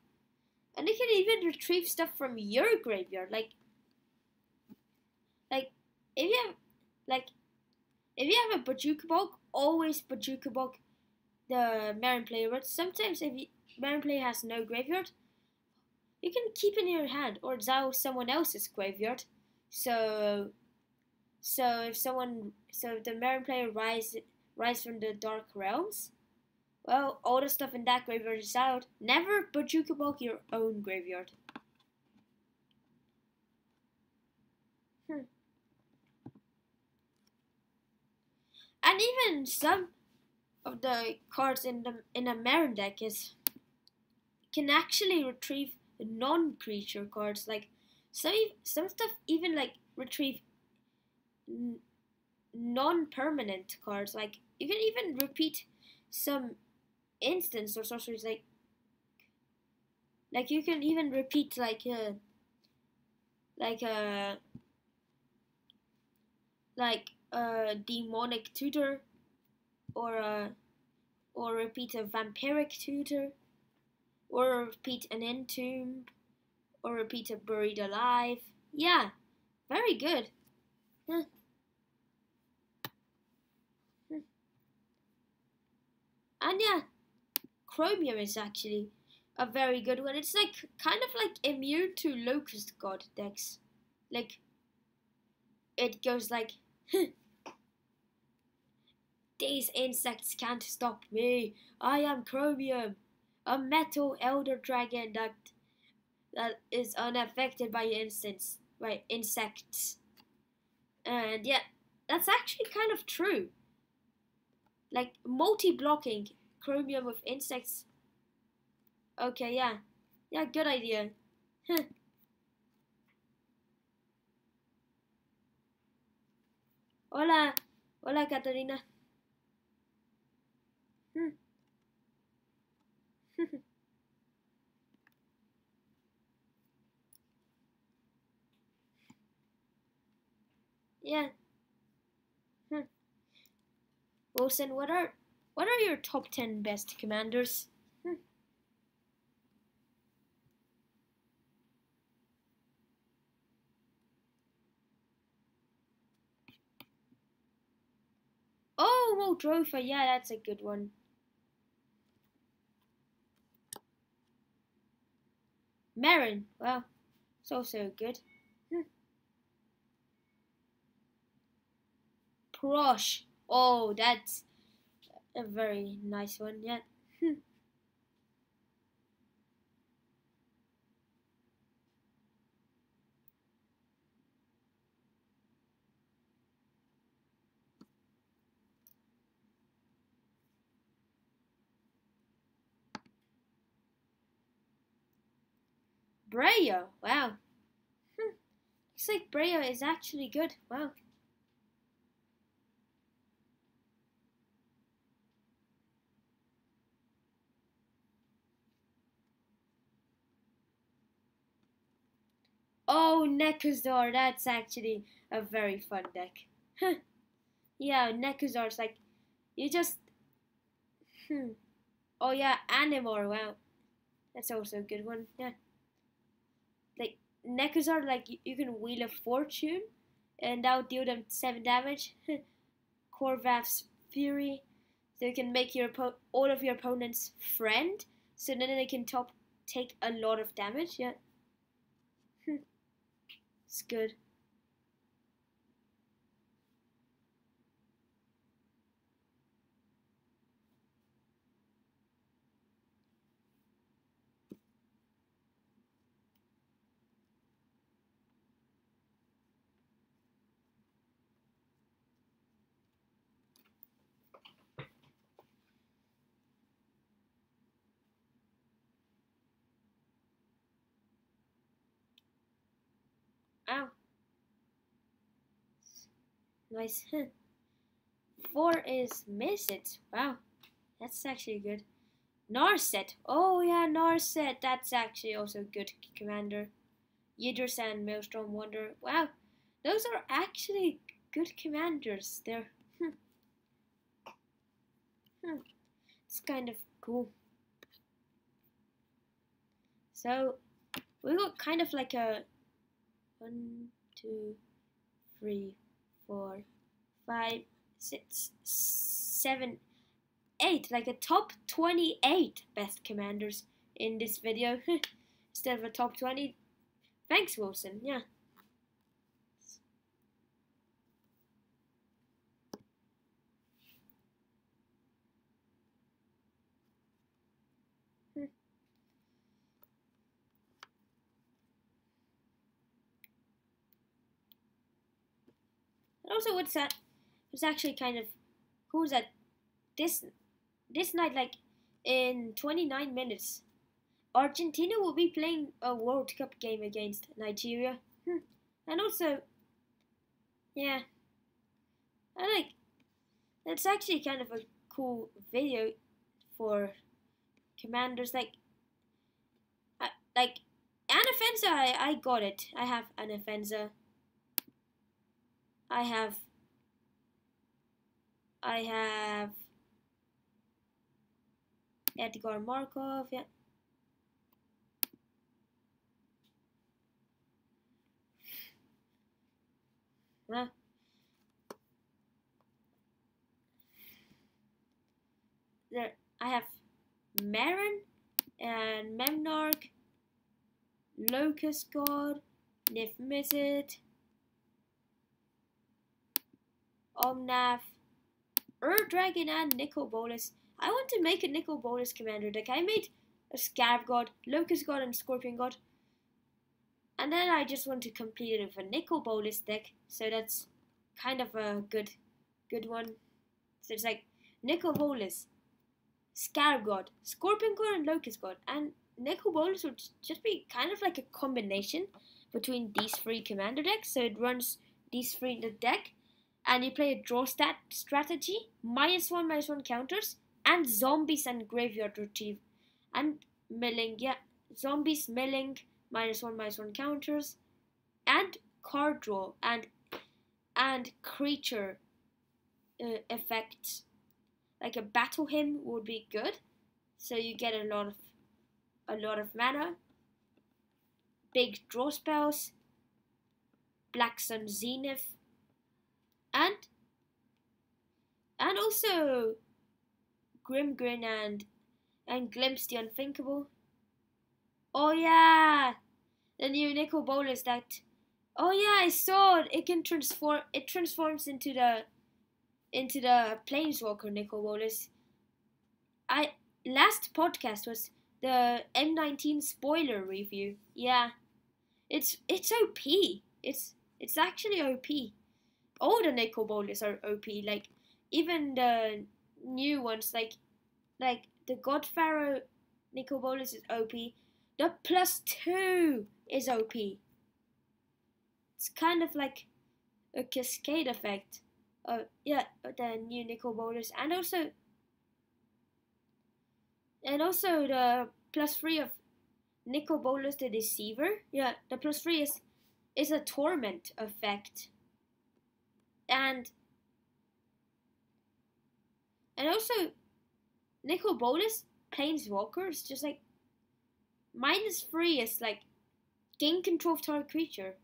And they can even retrieve stuff from your graveyard. Like if you have a Bajuka Bulk, always Bajuka Bulk the Marin player. But sometimes if Marin player has no graveyard, you can keep it in your hand or exile someone else's graveyard. So if the Marin player rise from the Dark Realms, well, all the stuff in that graveyard is out. Never Bajuka Bulk your own graveyard. And even some of the cards in a Marin deck can actually retrieve non-creature cards. Like Some stuff even like retrieve non-permanent cards. Like you can even repeat some instants or sorceries. Like you can even repeat like a like a demonic tutor or a or repeat a vampiric tutor or repeat an entomb or repeat a buried alive. Yeah, very good. Huh. And yeah, Chromium is actually a very good one. It's like kind of like immune to Locust God decks. Like it goes like these insects can't stop me. I am Chromium, a metal elder dragon that is unaffected by insects. And yeah, that's actually kind of true. Like multi-blocking Chromium with insects. Okay, yeah. Yeah, good idea. Hola. Hola, Catarina. Yeah. Wilson, what are your top 10 best commanders? Oh, Moldrova. Yeah, that's a good one. Marin. Well, it's also good. Prosh. Oh, that's a very nice one. Yeah. Breya. Wow. Looks like Breya is actually good. Wow. Oh, Nekazar. That's actually a very fun deck. Yeah, Nekazar's like you just. Hmm. Oh yeah, Animor. Wow, that's also a good one. Yeah, like Nekazar, like you can Wheel of Fortune, and that would deal them 7 damage. Corvaf's Fury, so you can make all of your opponent's friend, so then they can take a lot of damage. Yeah, it's good. Ow, nice. 4 is Miss It. Wow, that's actually good. Narset. Oh yeah, Narset. That's actually also a good commander. Yidris and Maelstrom Wonder. Wow, those are actually good commanders. They're hmm, it's kind of cool. So we got kind of like a 1, 2, 3, 4, 5, 6, 7, 8, like a top 28 best commanders in this video instead of a top 20. Thanks, Wilson. Yeah. And also, what's that? It's actually kind of cool that this night, like in 29 minutes, Argentina will be playing a World Cup game against Nigeria. And also, yeah, I like. It's actually kind of a cool video for commanders. Like Anafenza, I got it. I have Anafenza. I have Edgar Markov. Yeah. Huh? There, I have Marin and Memnarch, Locust God, Nif Mizzet, Omnath, Dragon, and Nicol Bolas. I want to make a Nicol Bolas commander deck. I made a Scarab God, Locust God, and Scorpion God. And then I just want to complete it with a Nicol Bolas deck. So that's kind of a good one. So it's like Nicol Bolas, Scarab God, Scorpion God, and Locust God. And Nicol Bolas would just be kind of like a combination between these three commander decks. So it runs these three in the deck. And you play a draw strategy, -1/-1 counters, and zombies and graveyard retrieve. And milling, yeah. Zombies, milling, -1/-1 counters, and card draw, and creature effects. Like a battle hymn would be good. So you get a lot of mana. Big draw spells. Black Sun Zenith. And also Grim Grin and Glimpse the Unthinkable. Oh yeah, the new Nicol Bolas that. Oh yeah, I saw it. It can transform. It transforms into the Planeswalker Nicol Bolas. Last podcast was the M19 spoiler review. Yeah, it's OP. It's actually OP. All the Nicol Bolas are OP. Like even the new ones, like the God Pharaoh Nicol Bolas is OP. The +2 is OP. It's kind of like a cascade effect. Yeah, the new Nicol Bolas, and also the +3 of Nicol Bolas the Deceiver. Yeah, the +3 is a torment effect, and also Nicol Bolas Planeswalker is just like -3 is like gain control of target creature.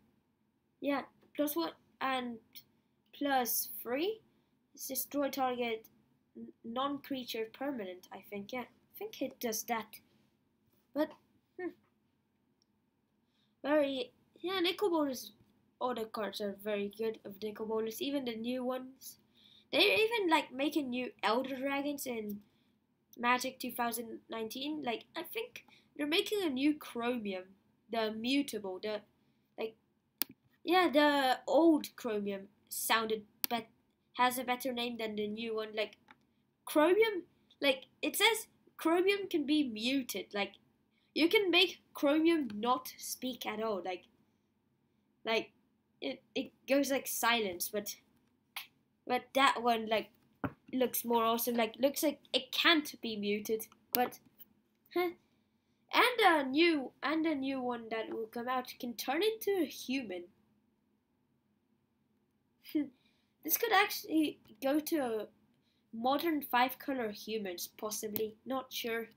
Yeah, +1 and +3 is destroy target non-creature permanent. I think, yeah, I think it does that. But Nicol Bolas. All the cards are very good of Nicol Bolas, even the new ones. They're even like making new Elder Dragons in Magic 2019. Like I think they're making a new Chromium, the mutable, the old Chromium has a better name than the new one. Like Chromium, like it says Chromium can be muted. Like you can make Chromium not speak at all. Like it goes like silence, but that one like looks more awesome. Like looks like it can't be muted, but and a new one that will come out can turn into a human. This could actually go to modern 5-color humans, possibly. Not sure.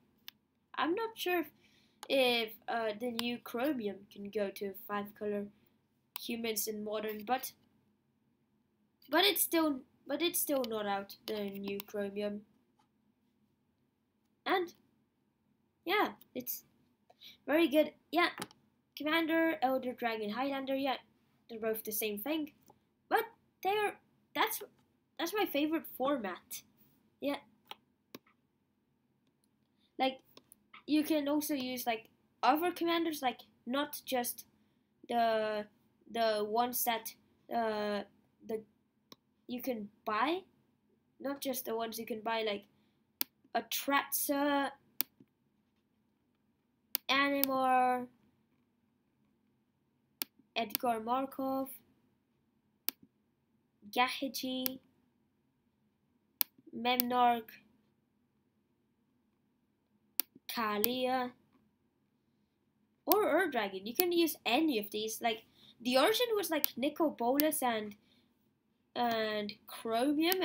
I'm not sure if the new Chromium can go to 5-color humans in modern, but it's still not out, the new Chromium. And yeah, it's very good. Yeah, Commander, Elder Dragon, Highlander. Yeah, they're both the same thing, but that's my favorite format. Yeah, like you can also use like other commanders, like not just the ones that you can buy, not just the ones you can buy, like a Tratza, Animor, Edgar Markov, Gahiji, Memnarch, Kalia, or Ur-Dragon. You can use any of these. Like the origin was like Nicobolus and Chromium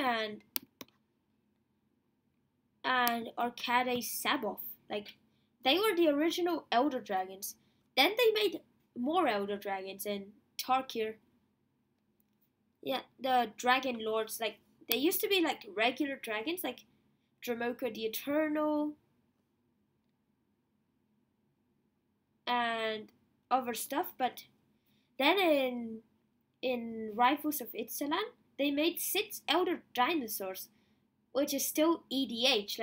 and Arcade Saboth. Like they were the original Elder Dragons. Then they made more Elder Dragons in Tarkir. Yeah, the Dragon Lords. Like they used to be like regular dragons, like Dramoka the Eternal and other stuff. But then in Rivals of Itzalan, they made 6 Elder Dinosaurs, which is still EDH.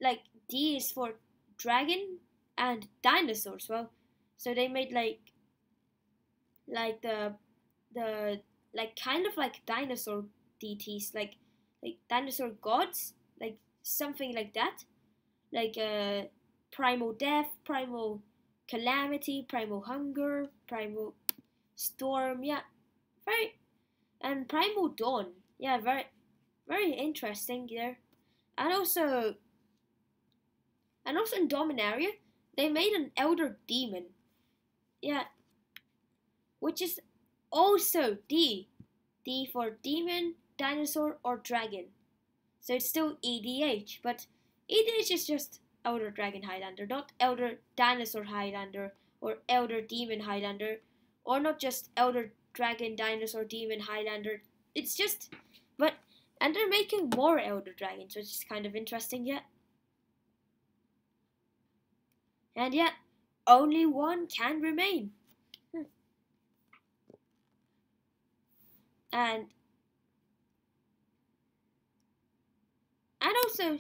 Like D is for dragon and dinosaurs. Well, so they made like the like kind of like dinosaur deities, like dinosaur gods, like something like that, like primal death, primal calamity, primal hunger, primal storm. Yeah, very and primal dawn. Yeah, very interesting there. And also in Dominaria, they made an elder demon. Yeah, which is also D. D for demon, dinosaur, or dragon. So it's still EDH, but EDH is just Elder Dragon Highlander, not Elder Dinosaur Highlander or Elder Demon Highlander, or not just Elder Dragon Dinosaur Demon Highlander. It's just, and they're making more Elder Dragons, which is kind of interesting, yeah. And yet, only one can remain. And also,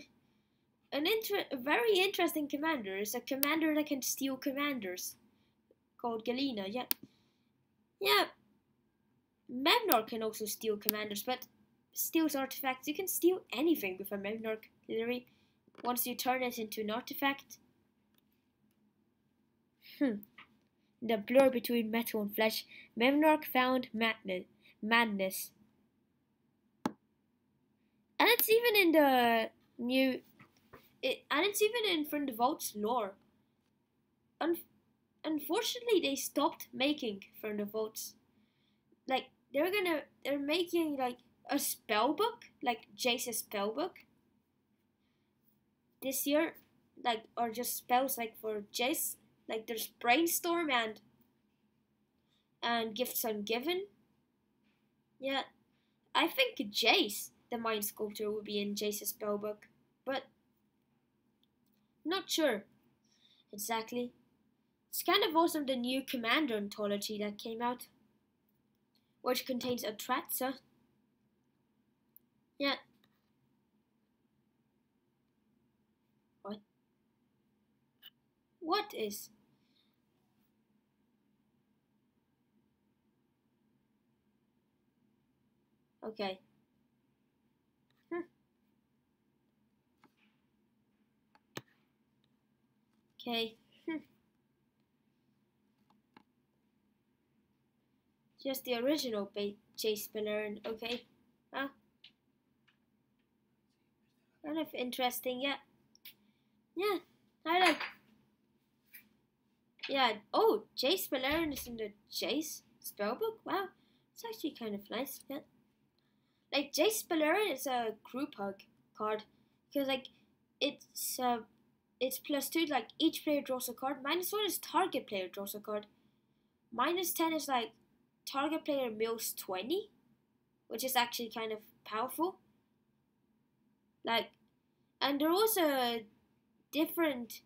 a very interesting commander is a commander that can steal commanders, called Galena. Yeah. Memnarch can also steal commanders, but steals artifacts. You can steal anything with a Memnarch, literally, once you turn it into an artifact. The blur between metal and flesh. Memnarch found madness. And it's even in the new... and it's even in From the Vault's lore. Unfortunately, they stopped making From the Vaults. Like, they're making, like, a spell book, like Jace's spell book. This year, like, or just spells, like, for Jace. Like, there's Brainstorm and Gifts Ungiven. Yeah, I think Jace, the Mind Sculptor, will be in Jace's spellbook, but not sure exactly. It's kind of awesome, the new Commander anthology that came out, which contains Atratza. Yeah. What is? Okay. Okay. Just the original Jace Beleren. Okay. Huh? Kind of interesting, yeah. Yeah, I like. Yeah. Oh, Jace Beleren is in the Jace spellbook. Wow, it's actually kind of nice. Yeah. Like Jace Beleren is a group hug card because like it's +2. Like each player draws a card. -1 is target player draws a card. -10 is like target player mills 20, which is actually kind of powerful. Like, and there was a different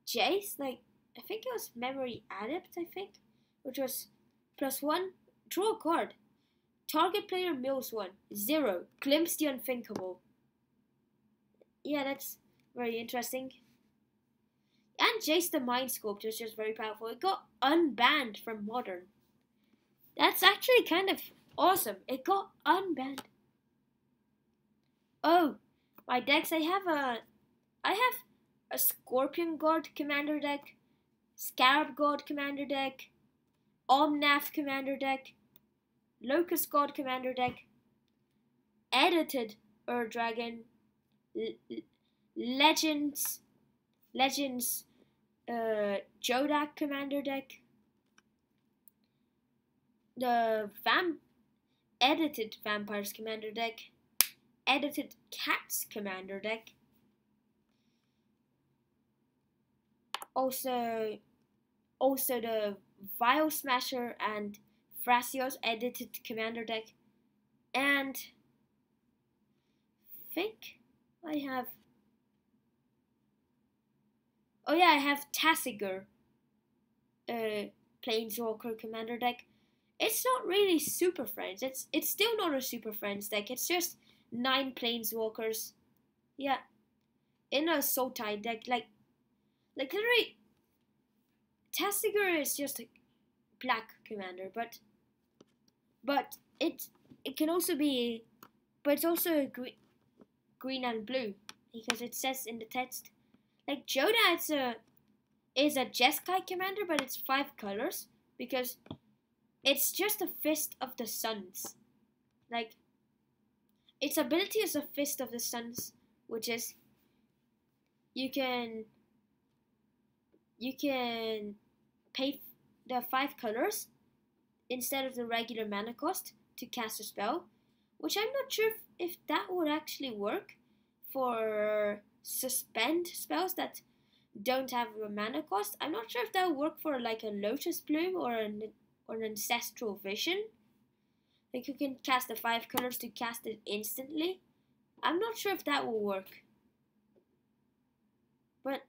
Jace, like I think it was Memory Adept, I think, which was +1, draw a card. Target player mills 1, 0, glimpse the unthinkable. Yeah, that's very interesting. And Jace the Mind Sculptor is just very powerful. It got unbanned from Modern. That's actually kind of awesome. It got unbanned. Oh, my decks. I have a Scorpion God commander deck, Scarab God commander deck, Omnath commander deck, Locust God commander deck, edited Ur Dragon, Legends, Jodak commander deck, the edited Vampires commander deck, edited Cats commander deck, also the Vile Smasher and Thrasios edited commander deck, and I think I have. Oh yeah, I have Tassiger, Planeswalker commander deck. It's not really Super Friends. It's still not a Super Friends deck. It's just 9 Planeswalkers. Yeah, in a Sultai deck. Like literally, Tassiger is just a black commander, but it can also be, but it's also green and blue because it says in the text. Like Joda is a Jeskai commander, but it's 5 colors because it's just a Fist of the Suns. Like its ability is a Fist of the Suns, which is you can pay the 5 colors instead of the regular mana cost to cast a spell, which I'm not sure if that would actually work for suspend spells that don't have a mana cost. I'm not sure if that would work for like a Lotus Bloom or an Ancestral Vision. Like you can cast the 5 colors to cast it instantly. I'm not sure if that will work. But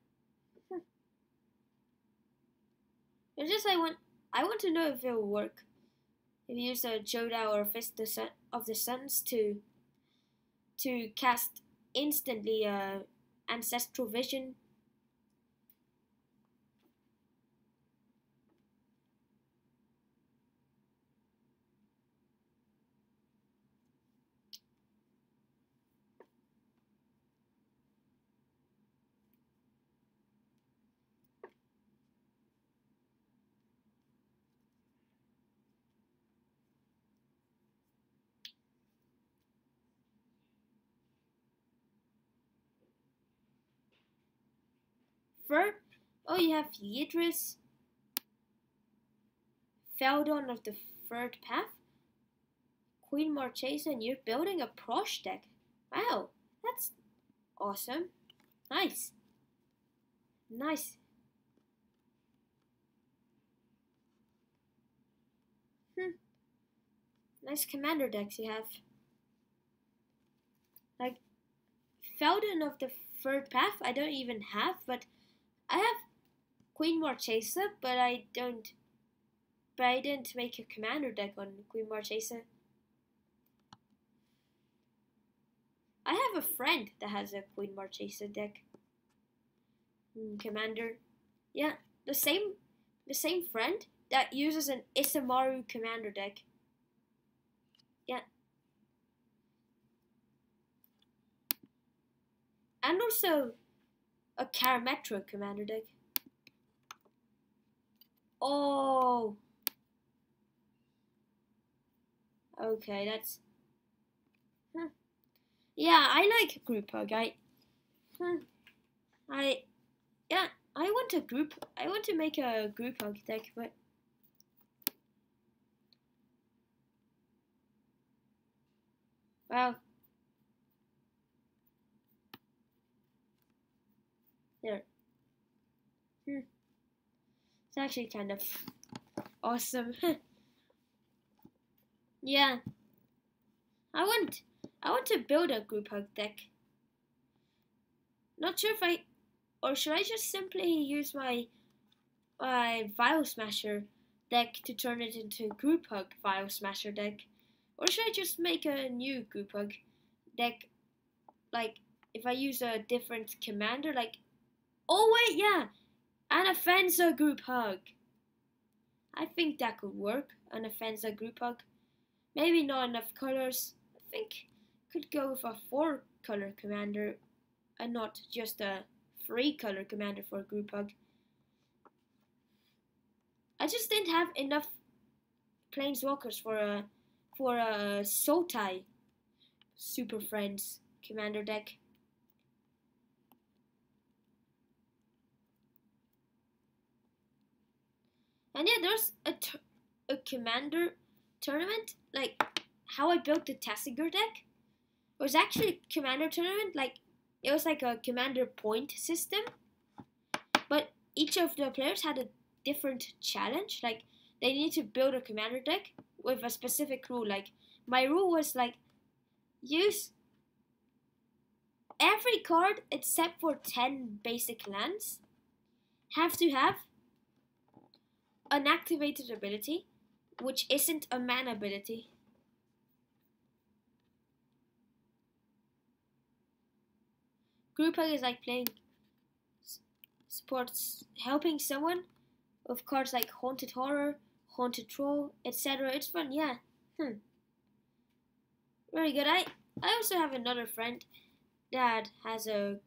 it's just I want to know if it will work. If you use a Joda or a Fist of the Suns to cast instantly Ancestral Vision. Third, oh, you have Yidris, Feldon of the Third Path, Queen Marchesa, and you're building a Prosh deck. Wow, that's awesome. Nice. Nice. Nice commander decks you have. Like, Feldon of the Third Path, I don't even have, but I have Queen Marchesa, but I didn't make a commander deck on Queen Marchesa. I have a friend that has a Queen Marchesa deck. Commander. Yeah, the same friend that uses an Isamaru commander deck. Yeah. And also a Karametra commander deck. Oh. Okay, that's... Yeah, I like group hug. Yeah, I want to make a group hug deck, but wow. There. It's actually kind of awesome. Yeah. I want to build a group hug deck. Not sure if or should I just simply use my Vile Smasher deck to turn it into Group Hug Vile Smasher deck? Or should I just make a new Group Hug deck? Like, if I use a different commander, like... Oh, wait, yeah! An Offensa Group Hug! I think that could work, an Offensa Group Hug. Maybe not enough colors. I think could go with a 4-color commander and not just a 3-color commander for Group Hug. I just didn't have enough planeswalkers for a Sultai Super Friends commander deck. And yeah, there's a commander tournament, like how I built the Tessiger deck. It was actually a commander tournament, like it was like a commander point system, but each of the players had a different challenge. Like they need to build a commander deck with a specific rule. Like my rule was like use every card except for 10 basic lands have to have an activated ability, which isn't a mana ability. Group Hug is like playing sports, helping someone with cards like Haunted Horror, Haunted Troll, etc. It's fun, yeah. Very good. I also have another friend that has 2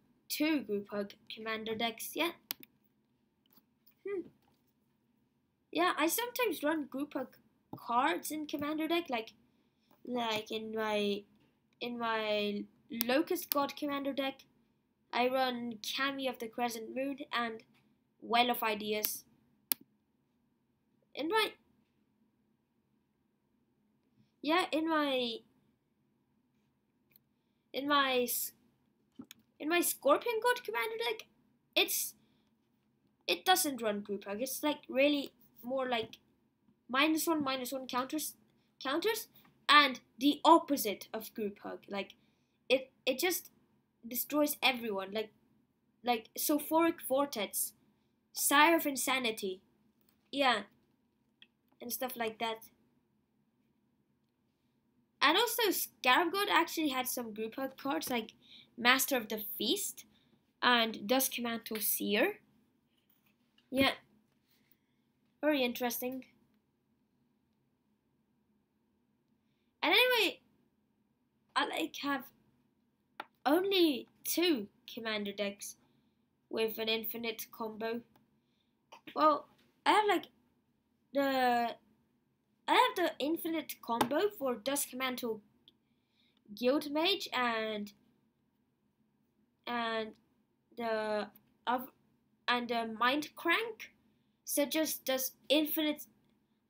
Group Hug commander decks, yeah. Yeah, I sometimes run Group Hug cards in commander deck, like in my Locust God commander deck. I run Kami of the Crescent Moon and Well of Ideas. In my Scorpion God commander deck, it doesn't run Group Hug. It's like really more like -1/-1 counters, and the opposite of Group Hug. Like it just destroys everyone. Like Sulfuric Vortex, Sire of Insanity, yeah, and stuff like that. And also Scarab God actually had some Group Hug cards like Master of the Feast and Dusk Mantle Seer. Yeah, very interesting. And anyway, I have only 2 commander decks with an infinite combo. Well, I have the infinite combo for Dusk Mantle Guild Mage and the Mind Crank. So just does infinite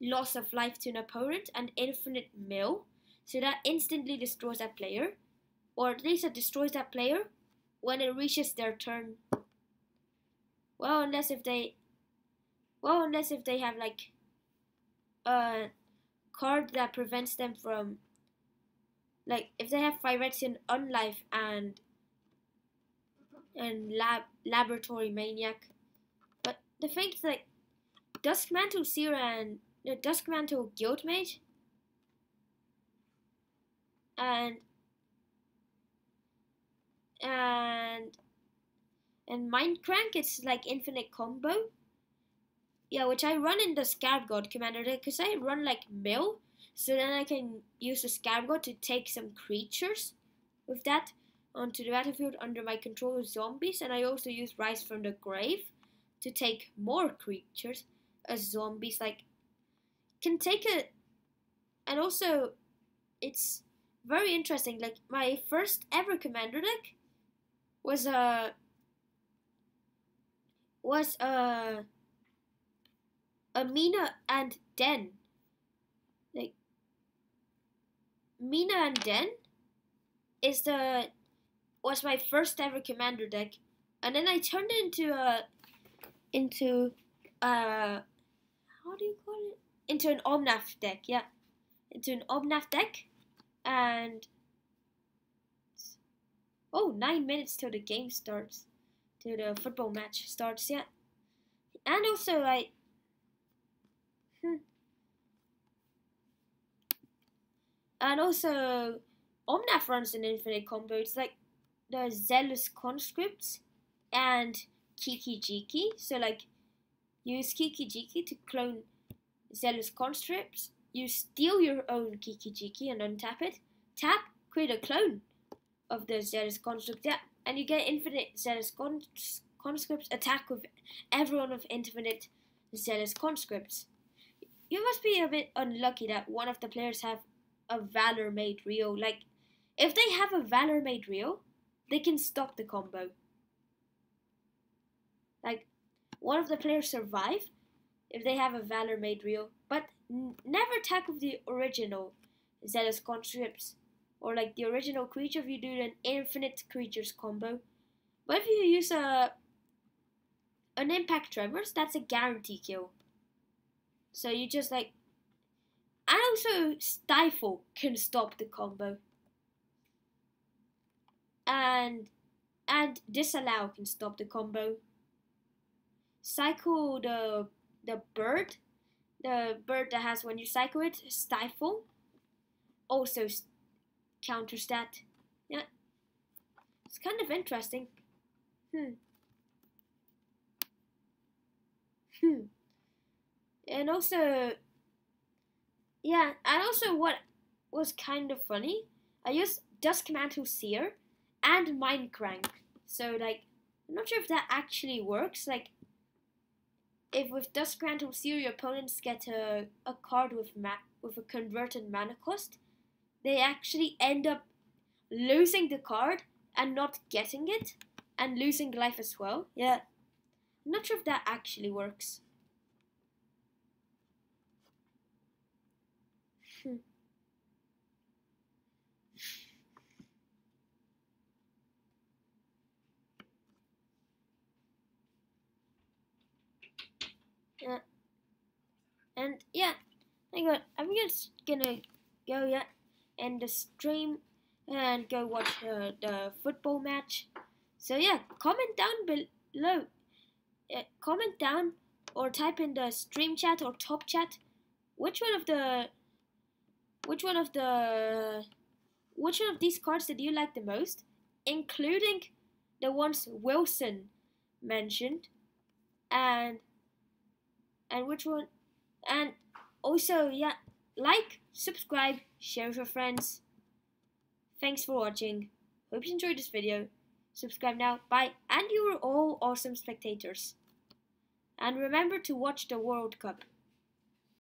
loss of life to an opponent and infinite mill. So that instantly destroys that player. Or at least it destroys that player when it reaches their turn. Well, unless if they have like a card that prevents them from, like if they have Phyrexian Unlife and Laboratory Maniac. But the thing is, like Dusk Mantle Seer and the Dusk Mantle Guild Mage and Mind Crank, it's like infinite combo. Yeah, which I run in the Scarab God commander deck because I run like mill, so then I can use the Scarab God to take some creatures with that onto the battlefield under my control of zombies, and I also use Rise from the Grave to take more creatures as zombies. Like can take it, and also it's very interesting. Like my first ever commander deck was Mina and Den. Like Mina and Den was my first ever commander deck, and then I turned it into how do you call it? Into an Omnath deck, yeah. Into an Omnath deck, and 9 minutes till the game starts, till the football match starts, yeah. And also and also Omnath runs an infinite combo. It's like the Zealous Conscripts and Kiki Jiki. So like use Kiki Jiki to clone Zealous Conscripts. You steal your own Kiki Jiki and untap it. Tap, create a clone of the Zealous Construct, yeah, and you get infinite Zealous conscripts attack with everyone with infinite zealous conscripts. You must be a bit unlucky that one of the players have a Valor made Rio. Like, if they have a Valor made Rio, they can stop the combo. Like, one of the players survive if they have a Valor made Rio, but never attack with the original Zealous Conscripts. Or like the original creature if you do an infinite creatures combo. But if you use an Impact Tremors, that's a guarantee kill. So you just like, and also Stifle can stop the combo. And Disallow can stop the combo. Cycle the bird that has, when you cycle it, Stifle, also counters that. Yeah, it's kind of interesting. And also, yeah, and also what was kind of funny, I used Duskmantle Seer and Mindcrank. So like, I'm not sure if that actually works. Like, if with Duskmantle Seer your opponents get a card with a converted mana cost, they actually end up losing the card and not getting it, and losing life as well. Yeah, I'm not sure if that actually works. Yeah, and yeah, I'm just gonna go end the stream and go watch the football match. So yeah, comment down below. Comment down or type in the stream chat or top chat which one of these cards did you like the most, including the ones Wilson mentioned, and which one, and also yeah, like, subscribe, share with your friends. Thanks for watching. Hope you enjoyed this video. Subscribe now. Bye. And you are all awesome spectators. And remember to watch the World Cup.